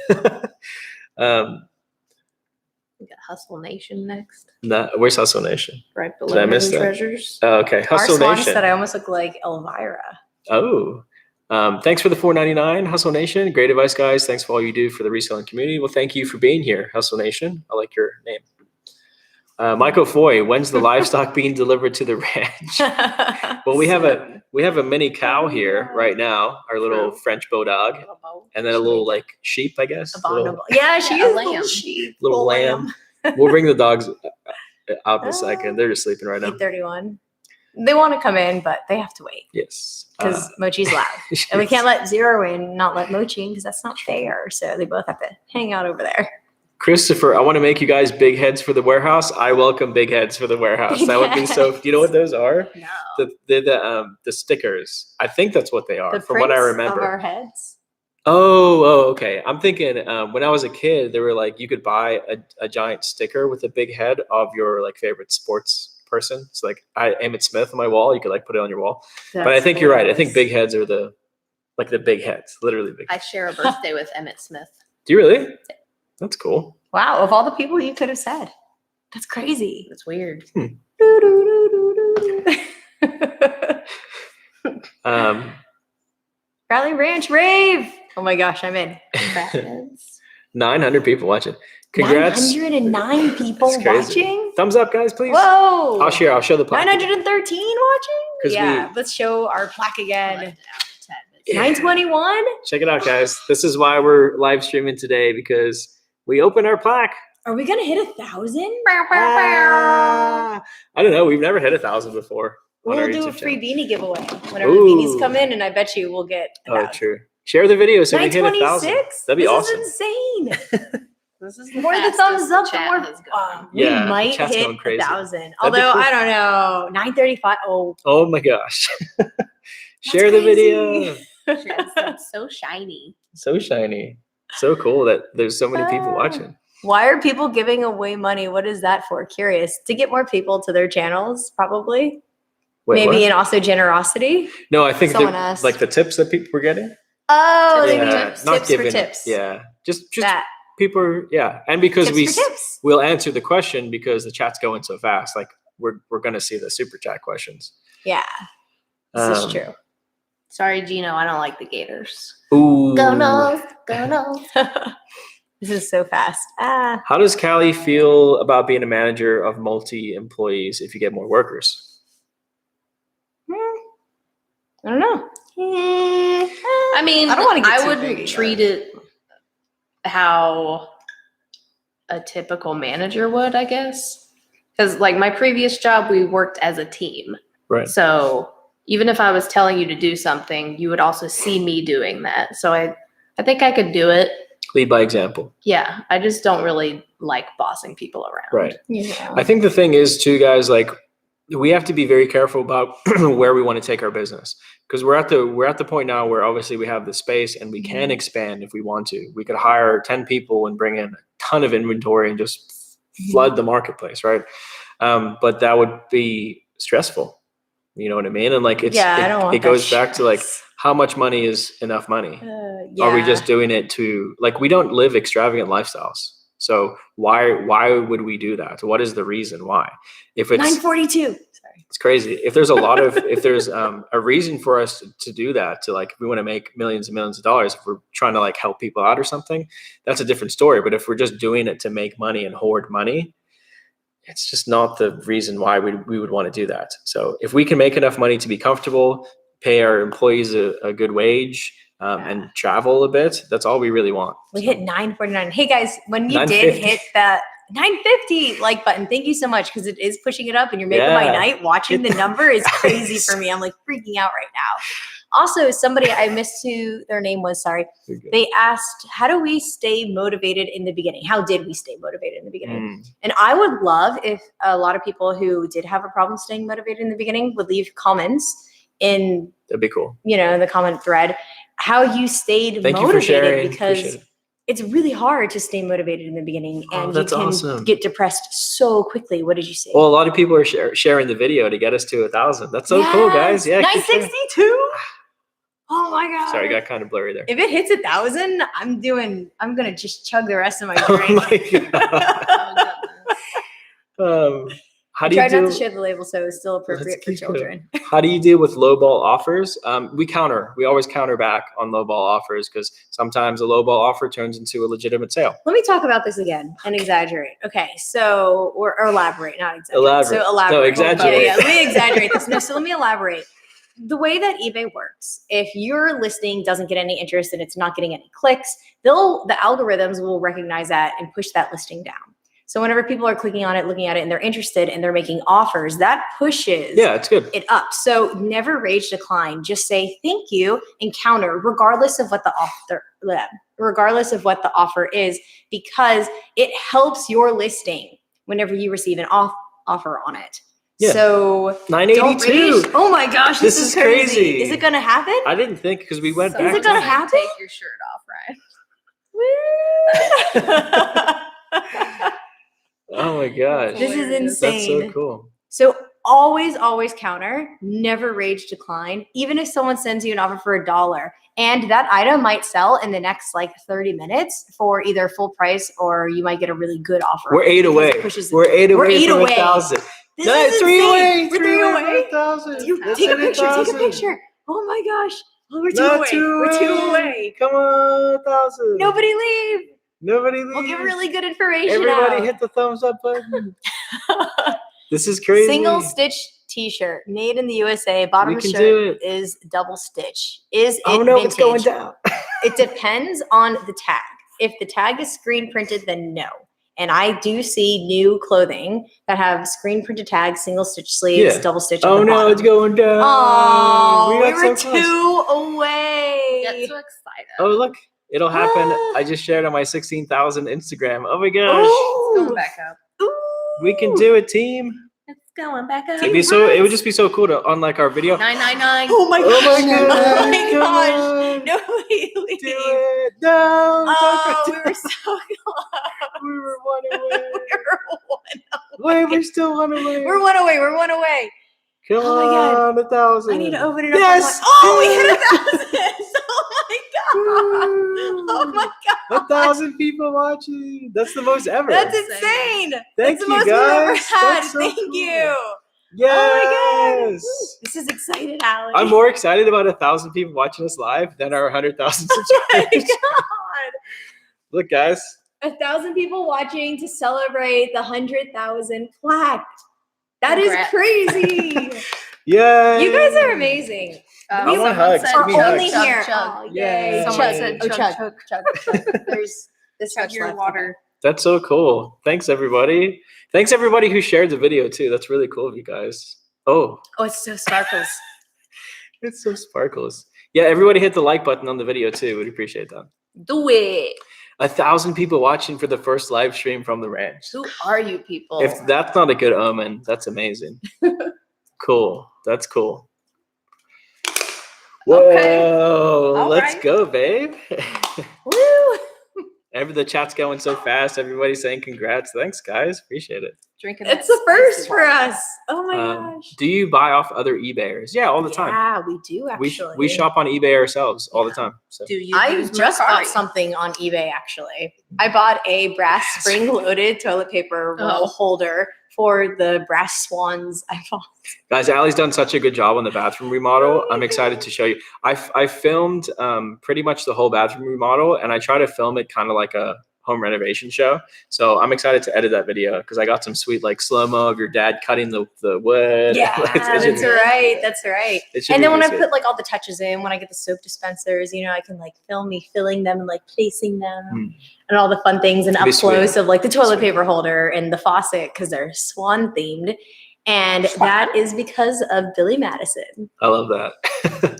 We got Hustle Nation next. Where's Hustle Nation? Right Did below I miss Hidden that? Treasures. Oh, okay, Our Hustle swan Nation. said I almost look like Elvira. Oh, thanks for the $4.99, Hustle Nation. Great advice, guys. Thanks for all you do for the reselling community. Well, thank you for being here, Hustle Nation. I like your name. Michael Foy, when's the livestock being delivered to the ranch? Well, we have a mini cow here right now, our little French bulldog, and then a little like sheep, I guess. Abominable. Yeah, she Yeah, is a a little lamb. sheep. Little lamb. We'll bring the dogs out in a second. They're just sleeping right now. 8:31. They want to come in, but they have to wait Yes. because Mochi's loud. And we can't let Zero in, not let Mochi in because that's not fair. So they both have to hang out over there. Christopher, I want to make you guys big heads for the warehouse. I welcome big heads for the warehouse. That would be so. Do you know what those are? No. The stickers. I think that's what they are, The from what I prints remember. of our heads. Oh, okay. I'm thinking when I was a kid, they were like you could buy a giant sticker with a big head of your like favorite sports person. So like I Emmett Smith on my wall. You could like put it on your wall. But I think you're right. I think big heads are the big heads, literally big. I share a birthday with Emmett Smith. Do you really? That's cool. Wow, of all the people you could have said. That's crazy. It's weird. Rally Ranch rave. Oh my gosh, I'm in. 900 people watching. Congrats. 909 people It's crazy. watching. Thumbs up, guys, please. Whoa. I'll show the plaque. 913 watching? 'Cause Yeah, let's show our plaque again. Yeah. 921? Check it out, guys. This is why we're live streaming today, because we opened our plaque. Are we gonna hit 1,000? I don't know. We've never hit 1,000 before. on our We'll do a YouTube free channel. beanie giveaway whenever Ooh. the beanies come in, and I bet you we'll get Oh, true. Share the video so we hit 1,000. 926. That'd be This awesome. is insane. This is The more the thumbs up, the chat more has gone. Yeah, we the might chat's hit going crazy. 1,000. be Although cool. I don't know, 935. Oh, Oh my gosh. Share the crazy. video. It's so shiny. So shiny. So cool that there's so many people Ah. watching. why are people giving away money? What is that for? Curious. To get more people to their channels, probably. Wait, Maybe, what? and also generosity. No, I think Someone asked. like the tips that people were getting. Oh, they Tips mean for tips not for giving. tips. Yeah, just That people are, yeah, and because tips for tips. we'll answer the question because the chat's going so fast. Like we're gonna see the super chat questions. Yeah, this Um, is true. Sorry, Gino, I don't like the Gators. Ooh. Go Noles, go Noles. This is so fast. Ah, How does Callie feel about being a manager of multi-employees if you get more workers? I don't know. I mean, I don't wanna get I too wouldn't big treat it how a typical manager would, I guess. Because like my previous job, we worked as a team. Right. So even if I was telling you to do something, you would also see me doing that. So I think I could do it. Lead by example. Yeah, I just don't really like bossing people around. Right. Yeah. I think the thing is too, guys, like we have to be very careful about where we want to take our business, because we're at the point now where obviously we have the space and we can expand if we want to. We could hire 10 people and bring in a ton of inventory and just flood the marketplace, right? But that would be stressful. You know what I mean? And like I don't want it goes that back to like stress. how much money is enough money? Yeah. Are we just doing it to like, we don't live extravagant lifestyles. So why would we do that? What is the reason why? If it's 942? Sorry. it's crazy. If there's a lot of, if there's a reason for us to do that, to like, if we want to make millions and millions of dollars, if we're trying to like help people out or something, that's a different story. But if we're just doing it to make money and hoard money, it's just not the reason why we would want to do that. So if we can make enough money to be comfortable, pay our employees a good wage, and travel a bit, that's all we really want. We hit 949. Hey guys, when you did 950. hit that 950 like button. Thank you so much, because it is pushing it up and you're making my Yeah. night. Watching the number is crazy for me. I'm like freaking out right now. Also, somebody, I missed who their name was, sorry. They asked, how do we stay motivated in the beginning? How did we stay motivated in the beginning? And I would love if a lot of people who did have a problem staying motivated in the beginning would leave comments in, That'd be cool. the comment thread, how you stayed Thank you for motivated, sharing. because Appreciate it. it's really hard to stay motivated in the beginning, and you that's can awesome. get depressed so quickly. What did you say? Well, a lot of people are sharing the video to get us to 1,000. That's so cool, guys. Yeah. keep sharing. 962. Oh my god. Sorry, got kind of blurry there. If it hits 1,000, I'm gonna just chug the rest of my Oh drink. my god. How do Try you not to share the label, so it's still appropriate Let's for keep going. children. How do you deal with lowball offers? We counter. We always counter back on lowball offers, because sometimes a lowball offer turns into a legitimate sale. Let me talk about this again and exaggerate. Okay, so or elaborate, not exaggerate. Elaborate. So elaborate. No, exaggerate. Yeah, let me exaggerate this. No, so let me elaborate. The way that eBay works, if your listing doesn't get any interest and it's not getting any clicks, the algorithms will recognize that and push that listing down. So whenever people are clicking on it, looking at it, and they're interested and they're making offers, that pushes Yeah, it's good. it up. So never rage decline. Just say thank you and counter, regardless of what the offer is, because it helps your listing whenever you receive an offer on it. Yeah. So don't 982. rage. Oh my gosh, this is crazy. Is it gonna happen? I didn't think, because we went So back. Is it gonna to- happen? Take your shirt off, Ryan. Oh my gosh. This is Hilarious. That's so insane. cool. So always counter, never rage decline. Even if someone sends you an offer for $1 and that item might sell in the next like 30 minutes for either full price, or you might get a really good offer. We're 8 because away. it pushes- We're 8 We're away 8 from away. 1,000. This No, is 3 insane. away. We're 3 away. 1,000. You Let's take a hit picture. Take a 1,000. picture. Oh my gosh. Oh, we're 2 Not away. 2 We're 2 away. away. Come on, 1,000. Nobody leave. Nobody leave. We'll give really good information Everybody out. hit the thumbs up button. This is crazy. Single stitch t-shirt made in the USA. Bottom We of can shirt do it. is double stitch. Is it Oh no, vintage? it's going down. It depends on the tag. If the tag is screen printed, then no. And I do see new clothing that have screen printed tags, single stitch sleeves, Yeah. double stitch. at Oh the no, bottom. it's going down. Oh, we got were so close. 2 away. Get so excited. Oh look, it'll happen. Ah. I just shared on my 16,000 Instagram. Oh my gosh, Ooh. It's going back up. Ooh. we can do it, team. It's going back up. It'd be so. It would just be so cool to unlike our video. 999. Oh my Oh gosh. my goodness, Oh my come gosh. on. Nobody Do leave. it. No. Oh, don't we go were so close. we were 1 away. We're 1 away. Wait, we're still 1 away. We're 1 away. We're 1 away. Come Oh my God. on, 1,000. I need to open it up. Yes. Oh, we hit 1,000. Oh my god. Oh my god. 1,000 people watching. That's the most ever. That's insane. Thank That's the you, most we've ever guys. had. That's so Thank cool. you. Yes. Oh my god. This is excited, Allie. I'm more excited about 1,000 people watching us live than our 100,000 Oh my subscribers. god. Look, guys. 1,000 people watching to celebrate the 100,000 plaque. That Congrats. is crazy. Yay. You guys are amazing. I want someone hugs. said Give Are me chug, only hugs. here. chug. Oh, Yay. yay. Someone Chug. said Oh, chug, chug. chug, chug, chug. There's this Chug much your left. water. That's so cool. Thanks, everybody. Thanks, everybody who shared the video, too. That's really cool of you guys. Oh, Oh, it's so sparkles. it's so sparkles. Yeah, everybody hit the like button on the video, too. We'd appreciate that. Do it. 1,000 people watching for the first live stream from the ranch. Who are you people? If that's not a good omen, that's amazing. Cool. That's cool. Whoa. Okay. All Let's right. go, babe. Woo! The chat's going so fast. Everybody's saying congrats. Thanks, guys. Appreciate it. Drinking It's that the first spicy for water. us. Oh my gosh. Do you buy off other eBayers? Yeah, all the time. Yeah, we do We, actually. we shop on eBay ourselves all the Yeah. time. So Do you I use just bought Mercari? something on eBay actually. I bought a brass spring-loaded toilet paper roll Oh. holder for the brass swans I bought. guys, Allie's done such a good job on the bathroom remodel. I'm excited to show you. I filmed pretty much the whole bathroom remodel, and I try to film it kind of like a home renovation show. So I'm excited to edit that video because I got some sweet like slow-mo of your dad cutting the wood. Yeah, that's right. That's right. And then when I put like all the touches in, when I get the soap dispensers, you know, I can like film me filling them and like placing them and all the fun things and up close of like the toilet paper holder and the faucet because they're swan themed. And that is because of Billy Madison. I love that.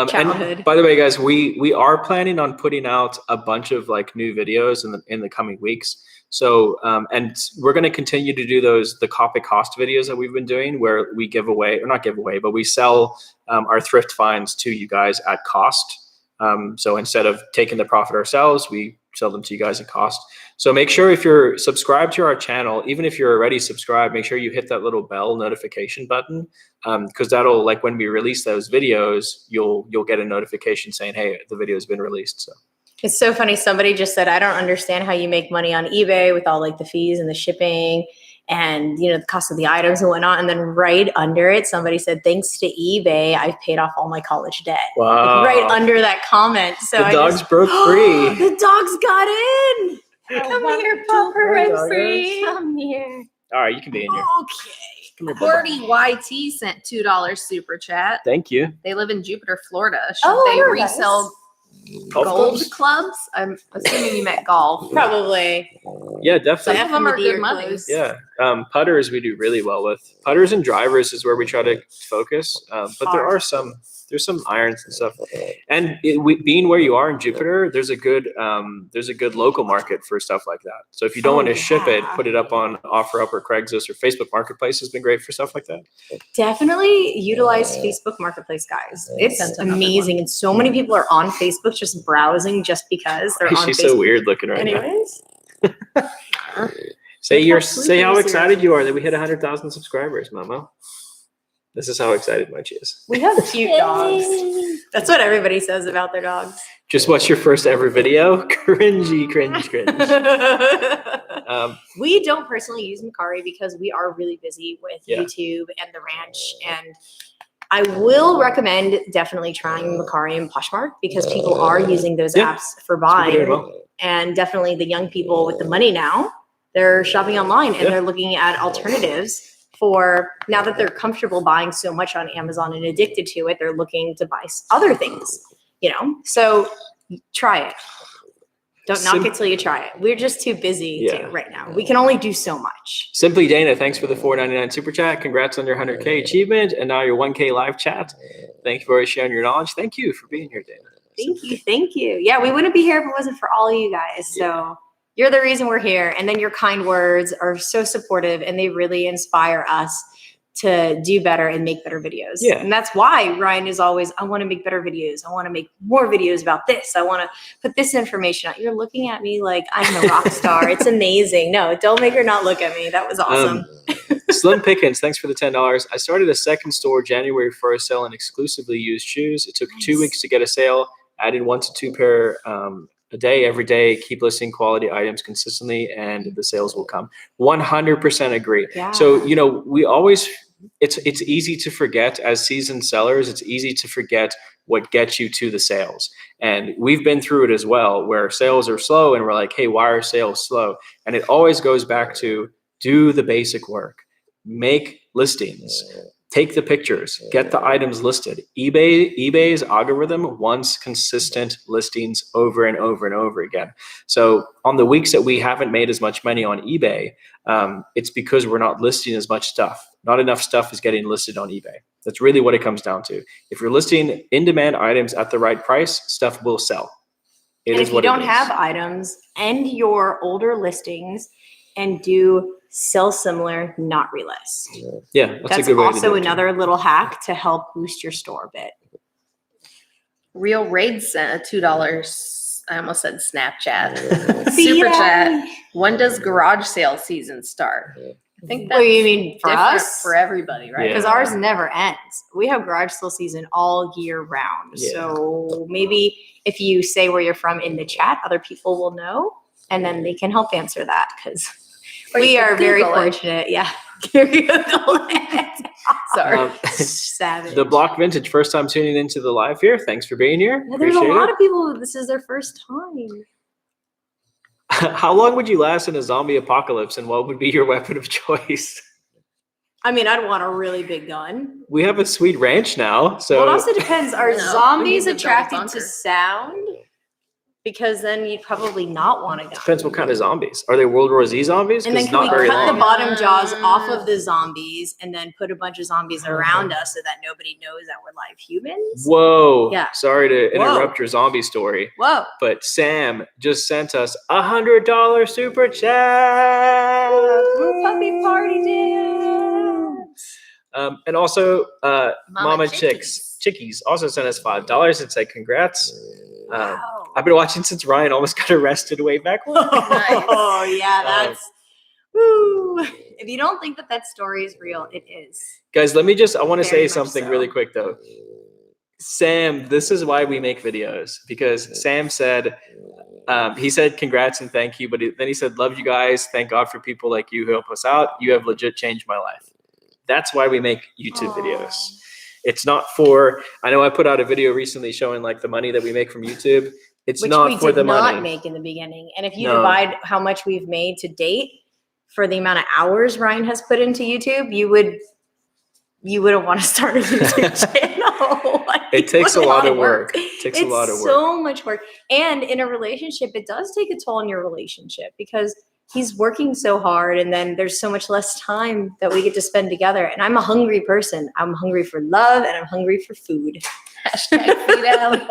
Childhood. And by the way, guys, we are planning on putting out a bunch of like new videos in the coming weeks. So, and we're going to continue to do the copy cost videos that we've been doing where we give away, or not give away, but we sell our thrift finds to you guys at cost. So instead of taking the profit ourselves, we sell them to you guys at cost. So make sure if you're subscribed to our channel, even if you're already subscribed, make sure you hit that little bell notification button, because that'll, like, when we release those videos, you'll get a notification saying, hey, the video has been released. So it's so funny. Somebody just said, I don't understand how you make money on eBay with all like the fees and the shipping and, you know, the cost of the items and whatnot. And then right under it, somebody said, thanks to eBay, I've paid off all my college debt. wow, Like right under that comment. So the dogs broke free. The dogs got in. Come here, Pupper, I'm free. Come here. All right, you can be in here. Okay. Come here, Bubba. Cordy YT sent $2 super chat. Thank you. They live in Jupiter, Florida. Should Oh, they they're resell Golf gold clubs? clubs? I'm assuming you meant golf. Probably. Yeah, Some definitely. of them are Definitely good money. close. Yeah, putters we do really well with. Putters and drivers is where we try to focus, but there's some irons and stuff. And being where you are in Jupiter, there's a good local market for stuff like that. So if you don't want to ship it, put it up on OfferUp or Craigslist or Facebook Marketplace has been great for stuff like that. Definitely utilize Facebook Marketplace, guys. It's amazing. And so many people are on Facebook just browsing just because they're on She's Facebook. so weird looking right now. Anyways. Say how sleepers excited here. you are that we hit 100,000 subscribers, Mama. This is how excited Munchie is. We have cute dogs. That's what everybody says about their dogs. Just watch your first ever video. Cringy, cringe. We don't personally use Mercari because we are really busy with YouTube and the ranch. And I will recommend definitely trying Mercari and Poshmark because people are using those apps for buying. And definitely the young people with the money now, they're shopping online and they're looking at alternatives for now that they're comfortable buying so much on Amazon and addicted to it, they're looking to buy other things, you know? So try it. Don't knock it till you try it. We're just too busy right now. We can only do so much. Simply Dana, thanks for the $4.99 super chat. Congrats on your 100K achievement and now your 1K live chat. Thank you for sharing your knowledge. Thank you for being here, Dana. Thank you. Yeah, we wouldn't be here if it wasn't for all of you guys. So you're the reason we're here. And then your kind words are so supportive and they really inspire us to do better and make better videos. Yeah. And that's why Ryan is always, I want to make better videos. I want to make more videos about this. I want to put this information out. You're looking at me like I'm a rock star. It's amazing. No, don't make her not look at me. That was awesome. Slim Pickens, thanks for the $10. I started a second store January 1st selling exclusively used shoes. It took 2 weeks to get a sale. Added 1 to 2 pair a day, every day. Keep listing quality items consistently and the sales will come. 100% agree. Yeah. So, you know, we always, it's easy to forget as seasoned sellers, it's easy to forget what gets you to the sales. And we've been through it as well, where sales are slow and we're like, hey, why are sales slow? And it always goes back to do the basic work, make listings, take the pictures, get the items listed. eBay's algorithm wants consistent listings over and over and over again. So on the weeks that we haven't made as much money on eBay, it's because we're not listing as much stuff. Not enough stuff is getting listed on eBay. That's really what it comes down to. If you're listing in-demand items at the right price, stuff will sell. And if you don't have items, end your older listings and do sell similar, not relist. Yeah, that's a That's good way to also do it. another little hack to help boost your store a bit. Real Raid sent a $2. I almost said Snapchat. Super chat. When does garage sale season start? I think that's What do you mean for different us? for everybody, right? Because ours never ends. We have garage sale season all year round. Yeah. So maybe if you say where you're from in the chat, other people will know and then they can help answer that because we are very fortunate. Yeah. Sorry. Savage. The Block Vintage, first time tuning into the live here. Thanks for being here. There's a Appreciate lot it. of people, this is their first time. How long would you last in a zombie apocalypse, and what would be your weapon of choice? I mean, I'd want a really big gun. We have a sweet ranch now, so Well, it also depends. Are No, we zombies need to build a attracted bunker. to sound? Because then you'd probably not want a gun. depends what kind of zombies. Are they World War Z zombies? And then Because can we not very cut the long. bottom jaws off of the zombies and then put a bunch of zombies around us so that nobody knows that we're live humans? Whoa. Yeah. Sorry to Whoa. interrupt your zombie story, Whoa. but Sam just sent us $100 super chat. Woo, puppy party dance. And also, Mama Chickies also sent us $5 and said congrats. Wow. I've been watching since Ryan almost got arrested way back when. Oh, yeah, that's woo. If you don't think that that story is real, it is. Guys, I want to Very say much something so. really quick though. Sam, this is why we make videos, because Sam said, he said congrats and thank you, but then he said, love you guys. Thank God for people like you who help us out. You have legit changed my life. That's why we make YouTube videos. It's not for, I know I put out a video recently showing like the money that we make from YouTube. It's Which not we for did the not money. make in the beginning. And if you No. divide how much we've made to date for the amount of hours Ryan has put into YouTube, you wouldn't want to start a YouTube channel. Like, It takes a what lot of work. It takes a It's lot of work. so much work. And in a relationship, it does take a toll on your relationship because he's working so hard and then there's so much less time that we get to spend together. And I'm a hungry person. I'm hungry for love and I'm hungry for food. Hashtag Food Alley.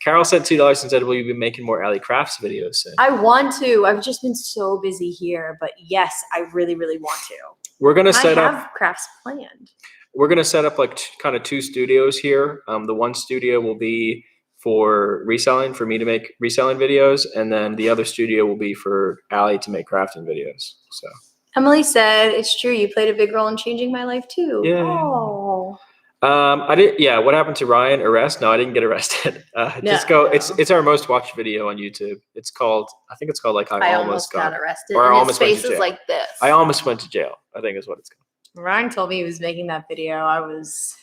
Carol sent $2 and said, will you be making more Alley Crafts videos soon? I want to. I've just been so busy here. But yes, I really, really want to. We're going to I set up. have crafts planned. We're going to set up like kind of two studios here. The one studio will be for reselling, for me to make reselling videos. And then the other studio will be for Allie to make crafting videos. So Emily said, it's true. You played a big role in changing my life too. Yeah. Oh. I did. Yeah. What happened to Ryan? Arrest? No, I didn't get arrested. Just go. It's our most watched video on YouTube. It's called, I think it's called like I almost got arrested. Or I And his almost went to face is jail. like this. I almost went to jail, I think is what it's called. Ryan told me he was making that video. I was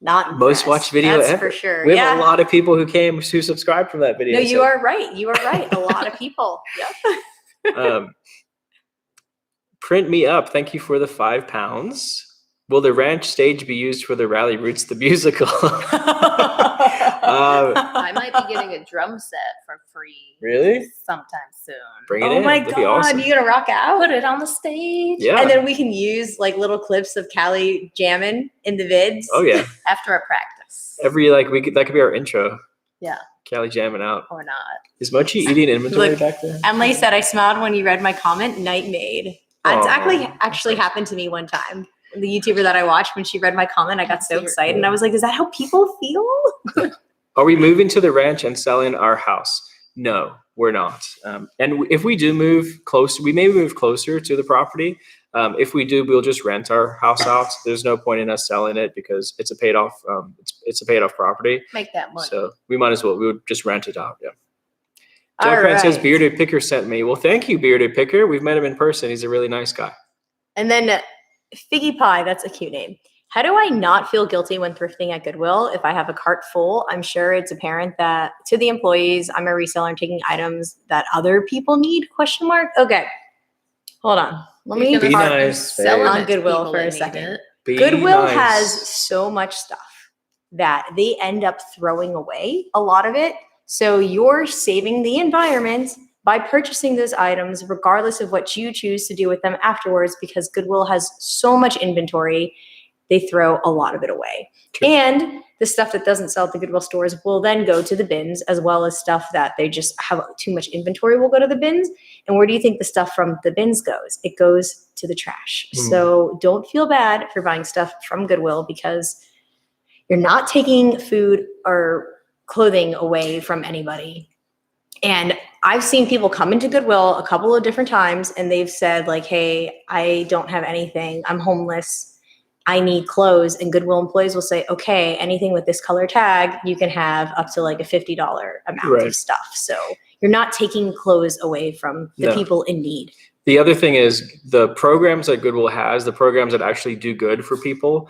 not Most impressed. watched video That's ever. for sure. We have Yeah. a lot of people who subscribed from that video. No, you so, are right. You are right. A lot of people. Yep. Print me up. Thank you for the £5. Will the ranch stage be used for the Ralli Roots the musical? I might be getting a drum set for free Really? sometime soon. Bring it Oh in. my That'd be God. awesome. You gonna rock out? Put it on the stage. Yeah. And then we can use like little clips of Callie jamming in the vids. Oh yeah. After a practice. Every that could be our intro. Yeah. Callie jamming out. Or not. Is Mochi eating inventory Look, back there? Emily said, I smiled when you read my comment, night made. It's Aw. actually happened to me one time. The YouTuber that I watched, when she read my comment, I got so That's excited. And I was like, is that how people feel? Are we moving to the ranch and selling our house? No, we're not. And if we do move close, we may move closer to the property. If we do, we'll just rent our house out. There's no point in us selling it because it's a paid off. It's a paid off property. Make that money. So we might as well. We would just rent it out. Yeah. All Joe Grant says right. Bearded Picker sent me. Well, thank you, Bearded Picker. We've met him in person. He's a really nice guy. And then Figgy Pie, that's a cute name. How do I not feel guilty when thrifting at Goodwill? If I have a cart full, I'm sure it's apparent that to the employees, I'm a reseller and taking items that other people need, ? Okay, hold on. Let me Be park nice, Sell babe. them on to Goodwill people for a that need second. it. Be Goodwill nice. has so much stuff that they end up throwing away a lot of it. So you're saving the environment by purchasing those items, regardless of what you choose to do with them afterwards, because Goodwill has so much inventory, they throw a lot of it away. True. And the stuff that doesn't sell at the Goodwill stores will then go to the bins, as well as stuff that they just have too much inventory will go to the bins. And where do you think the stuff from the bins goes? It goes to the trash. So don't feel bad for buying stuff from Goodwill because you're not taking food or clothing away from anybody. And I've seen people come into Goodwill a couple of different times and they've said like, hey, I don't have anything. I'm homeless. I need clothes. And Goodwill employees will say, okay, anything with this color tag, you can have up to like a $50 amount Right. of stuff. So you're not taking clothes away from the No. people in need. The other thing is the programs that Goodwill has, the programs that actually do good for people,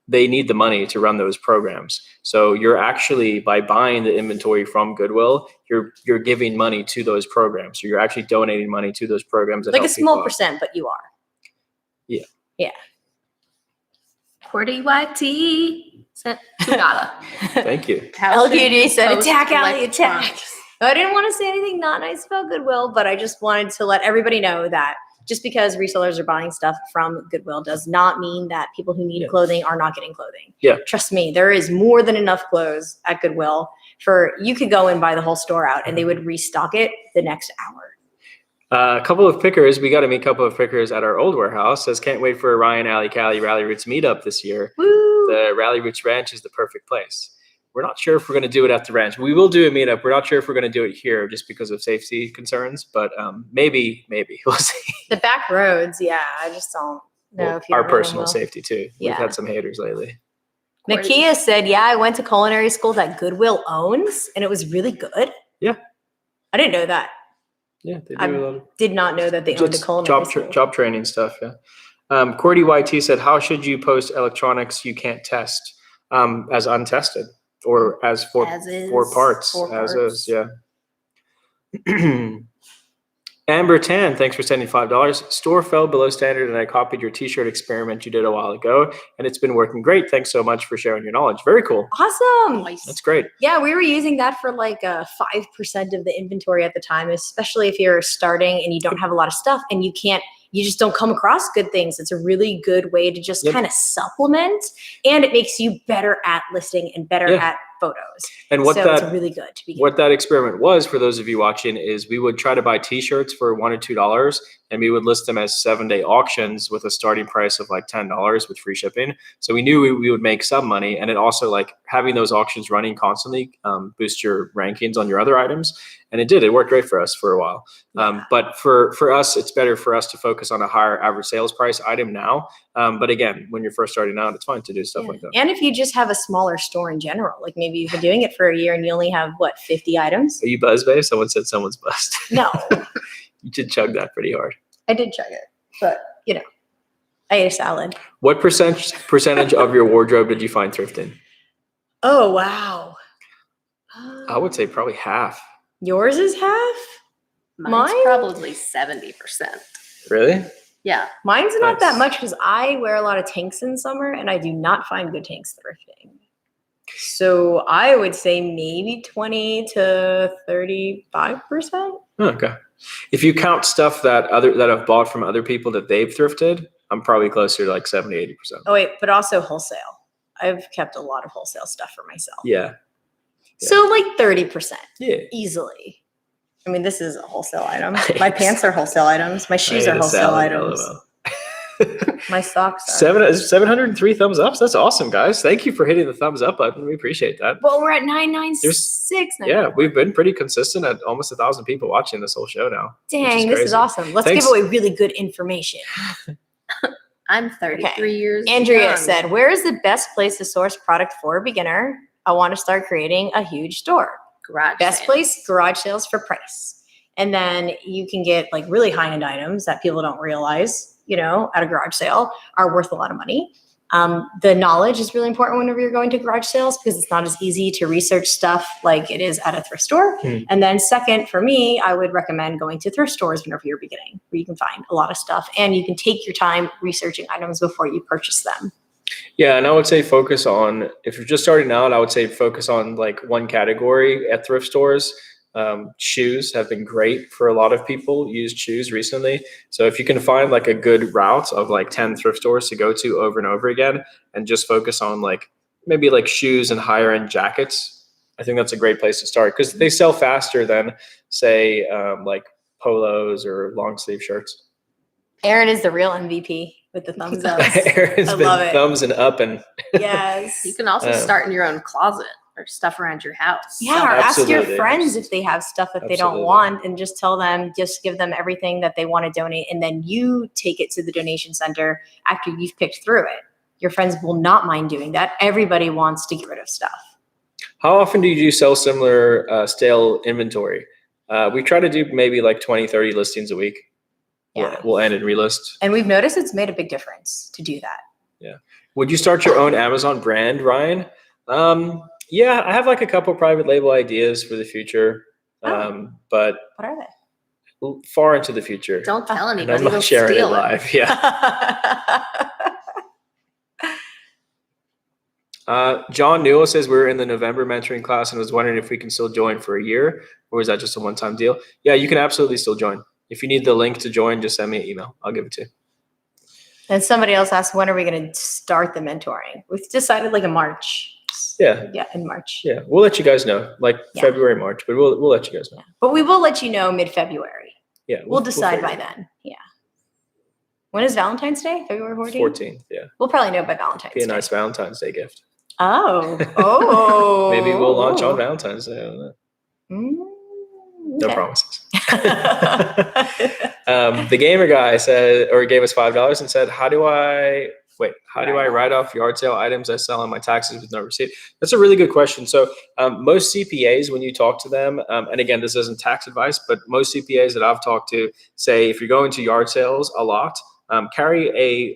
they need the money to run those programs. So you're actually, by buying the inventory from Goodwill, you're giving money to those programs. So you're actually donating money to those programs. That Like a help people small out. percent, but you are. Yeah. Yeah. Cordy YT sent $2. Thank you. How should LQD you said, post attack alley, attack. electronics? I didn't want to say anything not nice about Goodwill, but I just wanted to let everybody know that just because resellers are buying stuff from Goodwill does not mean that people who need Yeah. clothing are not getting clothing. Yeah. Trust me, there is more than enough clothes at Goodwill for you could go and buy the whole store out and they would restock it the next hour. A couple of pickers. We got to meet a couple of pickers at our old warehouse. Says, can't wait for a Ryan, Alley, Callie, Ralli Roots meetup this year. Woo! The Ralli Roots Ranch is the perfect place. We're not sure if we're going to do it at the ranch. We will do a meetup. We're not sure if we're going to do it here just because of safety concerns, but maybe we'll see. The back roads, yeah, I just don't know Well, if you our know them personal well. safety too. Yeah. We've had some haters lately. Nakia said, yeah, I went to culinary school that Goodwill owns, and it was really good. Yeah. I didn't know that. Yeah, they do I'm a lot of Did not know that they owned a just culinary school. job training stuff. Yeah. Cordy YT said, how should you post electronics you can't test as untested or as four parts? As is, yeah. Amber Tan, thanks for sending $5. Store fell below standard and I copied your t-shirt experiment you did a while ago and it's been working great. Thanks so much for sharing your knowledge. Very cool. Awesome. That's great. Yeah, we were using that for like 5% of the inventory at the time, especially if you're starting and you don't have a lot of stuff and you just don't come across good things. It's a really good way to just kind of supplement, and it makes you better at listing and better at photos. And what it's really good to begin. What that experiment was, for those of you watching, is we would try to buy t-shirts for $1 or $2 and we would list them as 7-day auctions with a starting price of like $10 with free shipping. So we knew we would make some money, and it also, like, having those auctions running constantly boost your rankings on your other items. And it did. It worked great for us for a while. But for us, it's better for us to focus on a higher average sales price item now. But again, when you're first starting out, it's fine to do stuff like that. And if you just have a smaller store in general, like maybe you've been doing it for a year and you only have 50 items? Are you buzzed, babe? Someone said someone's buzzed. No. You did chug that pretty hard. I did chug it, but I ate a salad. What percentage of your wardrobe did you find thrifting? Oh, wow. I would say probably half. Yours is half? Mine's Mine? probably 70%. Really? Yeah. Mine's not Nice. that much because I wear a lot of tanks in summer and I do not find good tanks thrifting. So I would say maybe 20 to 35%. Oh, okay. If you count stuff that I've bought from other people that they've thrifted, I'm probably closer to like 70, 80%. Oh, wait, but also wholesale. I've kept a lot of wholesale stuff for myself. Yeah. So like 30%. Yeah. Easily. I mean, this is a wholesale item. My pants are wholesale items. My shoes I are ate a wholesale salad, items. LOL. My socks are. 703 thumbs up. That's awesome, guys. Thank you for hitting the thumbs up button. We appreciate that. Well, we're at 996. Yeah, we've been pretty consistent at almost 1,000 people watching this whole show now. Dang, this is crazy. awesome. Let's Thanks. give away really good information. I'm 33 years Andrea young. said, where is the best place to source product for a beginner? I want to start creating a huge store. Garage Best sales. place, garage sales for price. And then you can get like really high-end items that people don't realize, at a garage sale are worth a lot of money. The knowledge is really important whenever you're going to garage sales because it's not as easy to research stuff like it is at a thrift store. And then second, for me, I would recommend going to thrift stores whenever you're beginning, where you can find a lot of stuff and you can take your time researching items before you purchase them. Yeah, and I would say focus on, if you're just starting out, I would say focus on like one category at thrift stores. Shoes have been great for a lot of people, used shoes recently. So if you can find like a good route of like 10 thrift stores to go to over and over again and just focus on like maybe like shoes and higher end jackets, I think that's a great place to start because they sell faster than say like polos or long sleeve shirts. Aaron is the real MVP with the thumbs up. Aaron's I been love it. thumbs and up and Yes. You can also start in your own closet or stuff around your house. Yeah, or ask your Absolutely. friends if they have stuff that they don't Absolutely. want and just tell them, just give them everything that they want to donate. And then you take it to the donation center after you've picked through it. Your friends will not mind doing that. Everybody wants to get rid of stuff. How often do you sell similar stale inventory? We try to do maybe like 20, 30 listings a week. Yeah. We'll end and relist. And we've noticed it's made a big difference to do that. Would you start your own Amazon brand, Ryan? Yeah, I have like a couple private label ideas for the future, but What are they? far into the future. Don't tell And anybody. I'm They'll not sharing it steal it. live. Yeah. John Newell says we're in the November mentoring class and was wondering if we can still join for a year, or is that just a one-time deal? Yeah, you can absolutely still join. If you need the link to join, just send me an email. I'll give it to you. And somebody else asked, when are we going to start the mentoring? We've decided like in March. Yeah. Yeah, in March. Yeah, we'll let you guys know, like Yeah. February, March, but we'll let you guys know. Yeah. But we will let you know mid-February. Yeah, We'll decide figure by it out. then. Yeah. When is Valentine's Day? February 14th? 14th, yeah. We'll probably know by Valentine's Be a Day. nice Valentine's Day gift. Oh. Oh. Maybe we'll launch on Valentine's Day. I don't know. No Okay. promises. The gamer guy said, or gave us $5 and said, how do I write off yard sale items I sell on my taxes with no receipt? That's a really good question. So most CPAs, when you talk to them, and again, this isn't tax advice, but most CPAs that I've talked to say, if you're going to yard sales a lot, carry a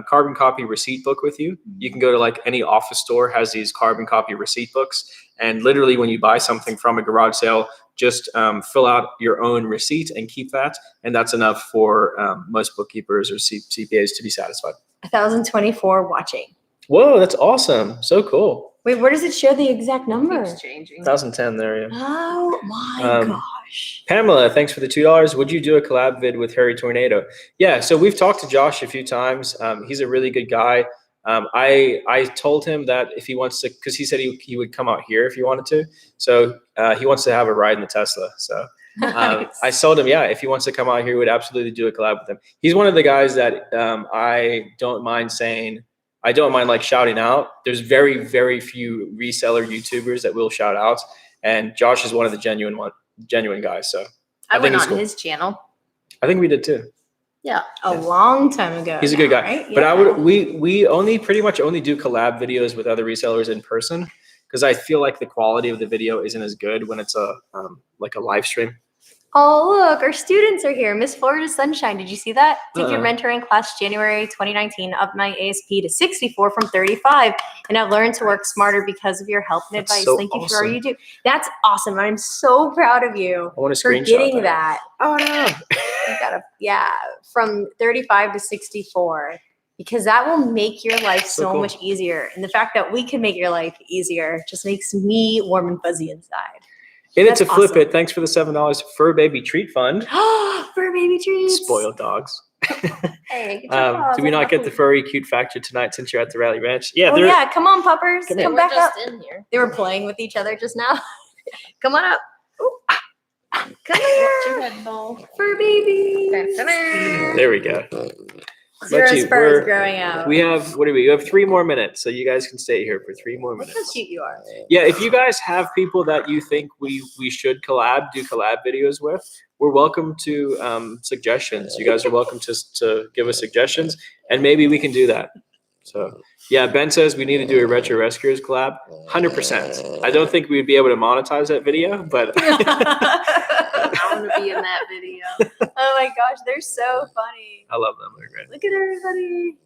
carbon copy receipt book with you. You can go to like any office store has these carbon copy receipt books. And literally when you buy something from a garage sale, just fill out your own receipt and keep that. And that's enough for most bookkeepers or CPAs to be satisfied. 1,024 watching. Whoa, that's awesome. So cool. Wait, where does it show the exact number? Keeps changing. 1,010 there, yeah. Oh my gosh. Pamela, thanks for the $2. Would you do a collab vid with Harry Tornado? Yeah, so we've talked to Josh a few times. He's a really good guy. I told him that if he wants to, because he said he would come out here if he wanted to. So he wants to have a ride in the Tesla. So I told him, yeah, if he wants to come out here, we would absolutely do a collab with him. He's one of the guys that I don't mind like shouting out. There's very, very few reseller YouTubers that will shout out. And Josh is one of the genuine guys. So I went he's on cool. his channel. I think we did too. Yeah. A long time ago. He's a good guy. Right? But Yeah. we pretty much only do collab videos with other resellers in person because I feel like the quality of the video isn't as good when it's a live stream. Oh, look, our students are here. Miss Florida Sunshine. Did you see that? Took your Uh-uh. mentoring class January 2019, up my ASP to 64 from 35. And I've learned to work smarter because of your help and That's advice. so Thank you for all awesome. you do. That's awesome. I'm so proud of you I want to for screenshot getting that. Oh no. You gotta, from 35 to 64. Because that will make your life So so cool. much easier. And the fact that we can make your life easier just makes me warm and fuzzy inside. And it's a That's flip awesome. it. Thanks for the $7 Fur Baby Treat Fund. For baby treats. Spoiled dogs. Hey, get your paws Do we off not my get the food. furry cute factor tonight since you're at the Ralli Ranch? Yeah, Oh they're yeah, come on, puppers. Come Come, here. back We're up. just in here. They were playing with each other just now. Come on up. Ooh. Come Watch here, your head ball. fur baby. there we go. Zero Let's see, spurs growing out. We have you have 3 more minutes, so you guys can stay here for 3 more Look how minutes. cute you are. Yeah, if you guys have people that you think we should do collab videos with, we're welcome to suggestions. You guys are welcome to give us suggestions, and maybe we can do that. So yeah, Ben says we need to do a Retro Rescuers collab. 100%. I don't think we'd be able to monetize that video, but I want to be in that video. Oh my gosh, they're so funny. I love them. They're great. Look at everybody.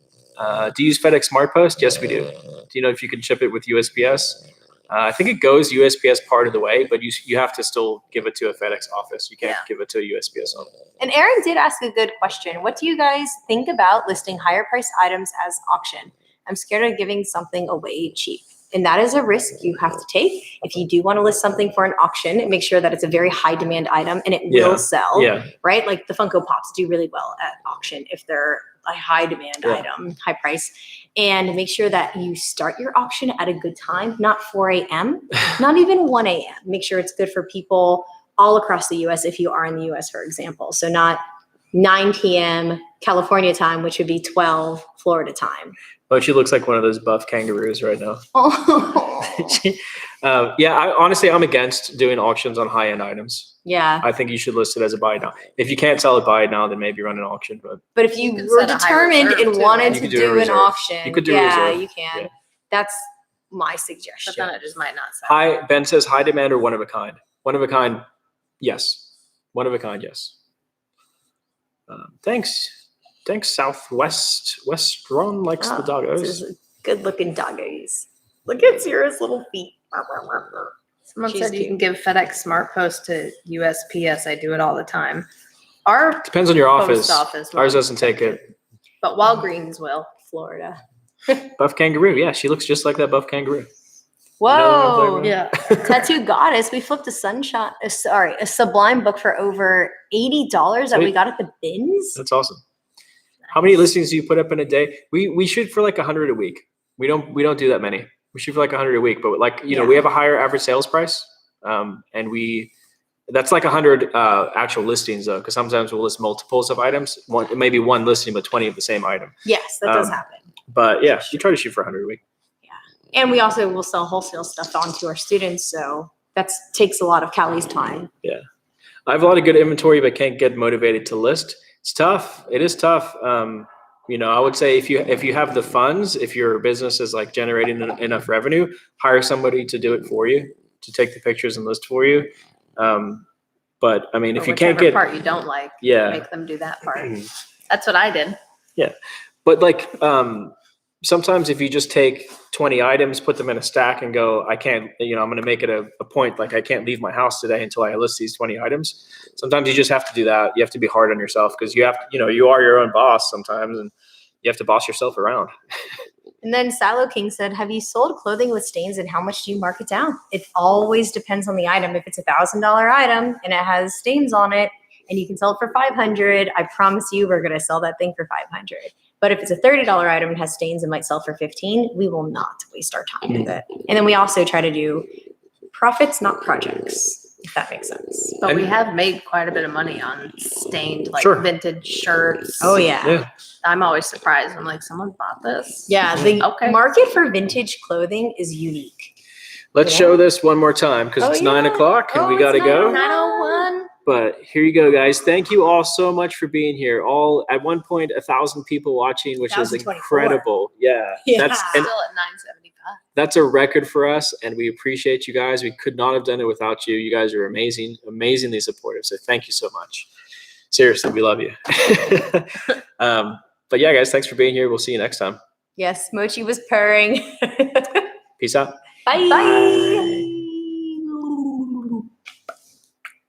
Do you use FedEx SmartPost? Yes, we do. Do you know if you can ship it with USPS? I think it goes USPS part of the way, but you have to still give it to a FedEx office. You can't give it to a USPS office. And Aaron did ask a good question. What do you guys think about listing higher priced items as auction? I'm scared of giving something away cheap. And that is a risk you have to take. If you do want to list something for an auction, make sure that it's a very high demand item and it will sell, Yeah. right? Like the Funko Pops do really well at auction if they're a high demand item, high price. And make sure that you start your auction at a good time, not 4 a.m., not even 1 a.m. Make sure it's good for people all across the U.S. if you are in the U.S., for example. So not 9 p.m. California time, which would be 12 Florida time. Oh, she looks like one of those buff kangaroos right now. Oh. I'm against doing auctions on high-end items. Yeah. I think you should list it as a buy now. If you can't sell it buy now, then maybe run an auction. But If you can were set a high determined reserve, and too, wanted right? You to could do a do an reserve. auction, You could do a reserve. you can. Yeah. That's my But suggestion. then it just might not sell. Ben says high demand or one of a kind. One of a kind, yes. One of a kind, yes. Thanks, Southwest Westron likes the dog. This is Good looking doggies. Look at Sierra's little feet. Someone She's said you cute. can give FedEx Smart Post to USPS. I do it all the time. Our Depends on your office. post office Ours won't doesn't take accept it. but Walgreens will. Florida. Buff kangaroo. Yeah, she looks just like that buff kangaroo. Whoa. Yeah. Tattoo Goddess. We flipped a a Sublime book for over $80 that we got at the bins. That's awesome. How many listings do you put up in a day? We shoot for like 100 a week. We don't do that many. We shoot for like 100 a week, but like, you know, we have a higher average sales price. And that's like 100 actual listings though, because sometimes we'll list multiples of items. Maybe one listing, but 20 of the same item. Yes, that does happen. But yeah, we try to shoot for 100 a week. And we also will sell wholesale stuff on to our students. So that takes a lot of Callie's time. Yeah. I have a lot of good inventory, but can't get motivated to list. It's tough. It is tough. You know, I would say if you have the funds, if your business is like generating enough revenue, hire somebody to do it for you, to take the pictures and list for you. But I mean, if you can't get part you don't like, make them do that part. That's what I did. Yeah. But like, sometimes if you just take 20 items, put them in a stack and go, I can't, you know, I'm going to make it a point. Like I can't leave my house today until I list these 20 items. Sometimes you just have to do that. You have to be hard on yourself because you have to, you know, you are your own boss sometimes and you have to boss yourself around. And then Silo King said, have you sold clothing with stains and how much do you mark it down? It always depends on the item. If it's $1,000 item and it has stains on it and you can sell it for $500, I promise you we're going to sell that thing for $500. But if it's a $30 item and has stains and might sell for $15, we will not waste our time with it. And then we also try to do profits, not projects, if that makes sense. But we have made quite a bit of money on stained, like vintage shirts. Oh, yeah. I'm always surprised. I'm like, someone bought this? Yeah, the market for vintage clothing is unique. Let's show this one more time because it's 9 o'clock and we got to go. 9:01. But here you go, guys. Thank you all so much for being here. All at one point, 1,000 people watching, which is incredible. Yeah. That's still at 975. That's a record for us, and we appreciate you guys. We could not have done it without you. You guys are amazing, amazingly supportive. So thank you so much. Seriously, we love you. But yeah, guys, thanks for being here. We'll see you next time. Yes, Mochi was purring. Peace out. Bye. Bye.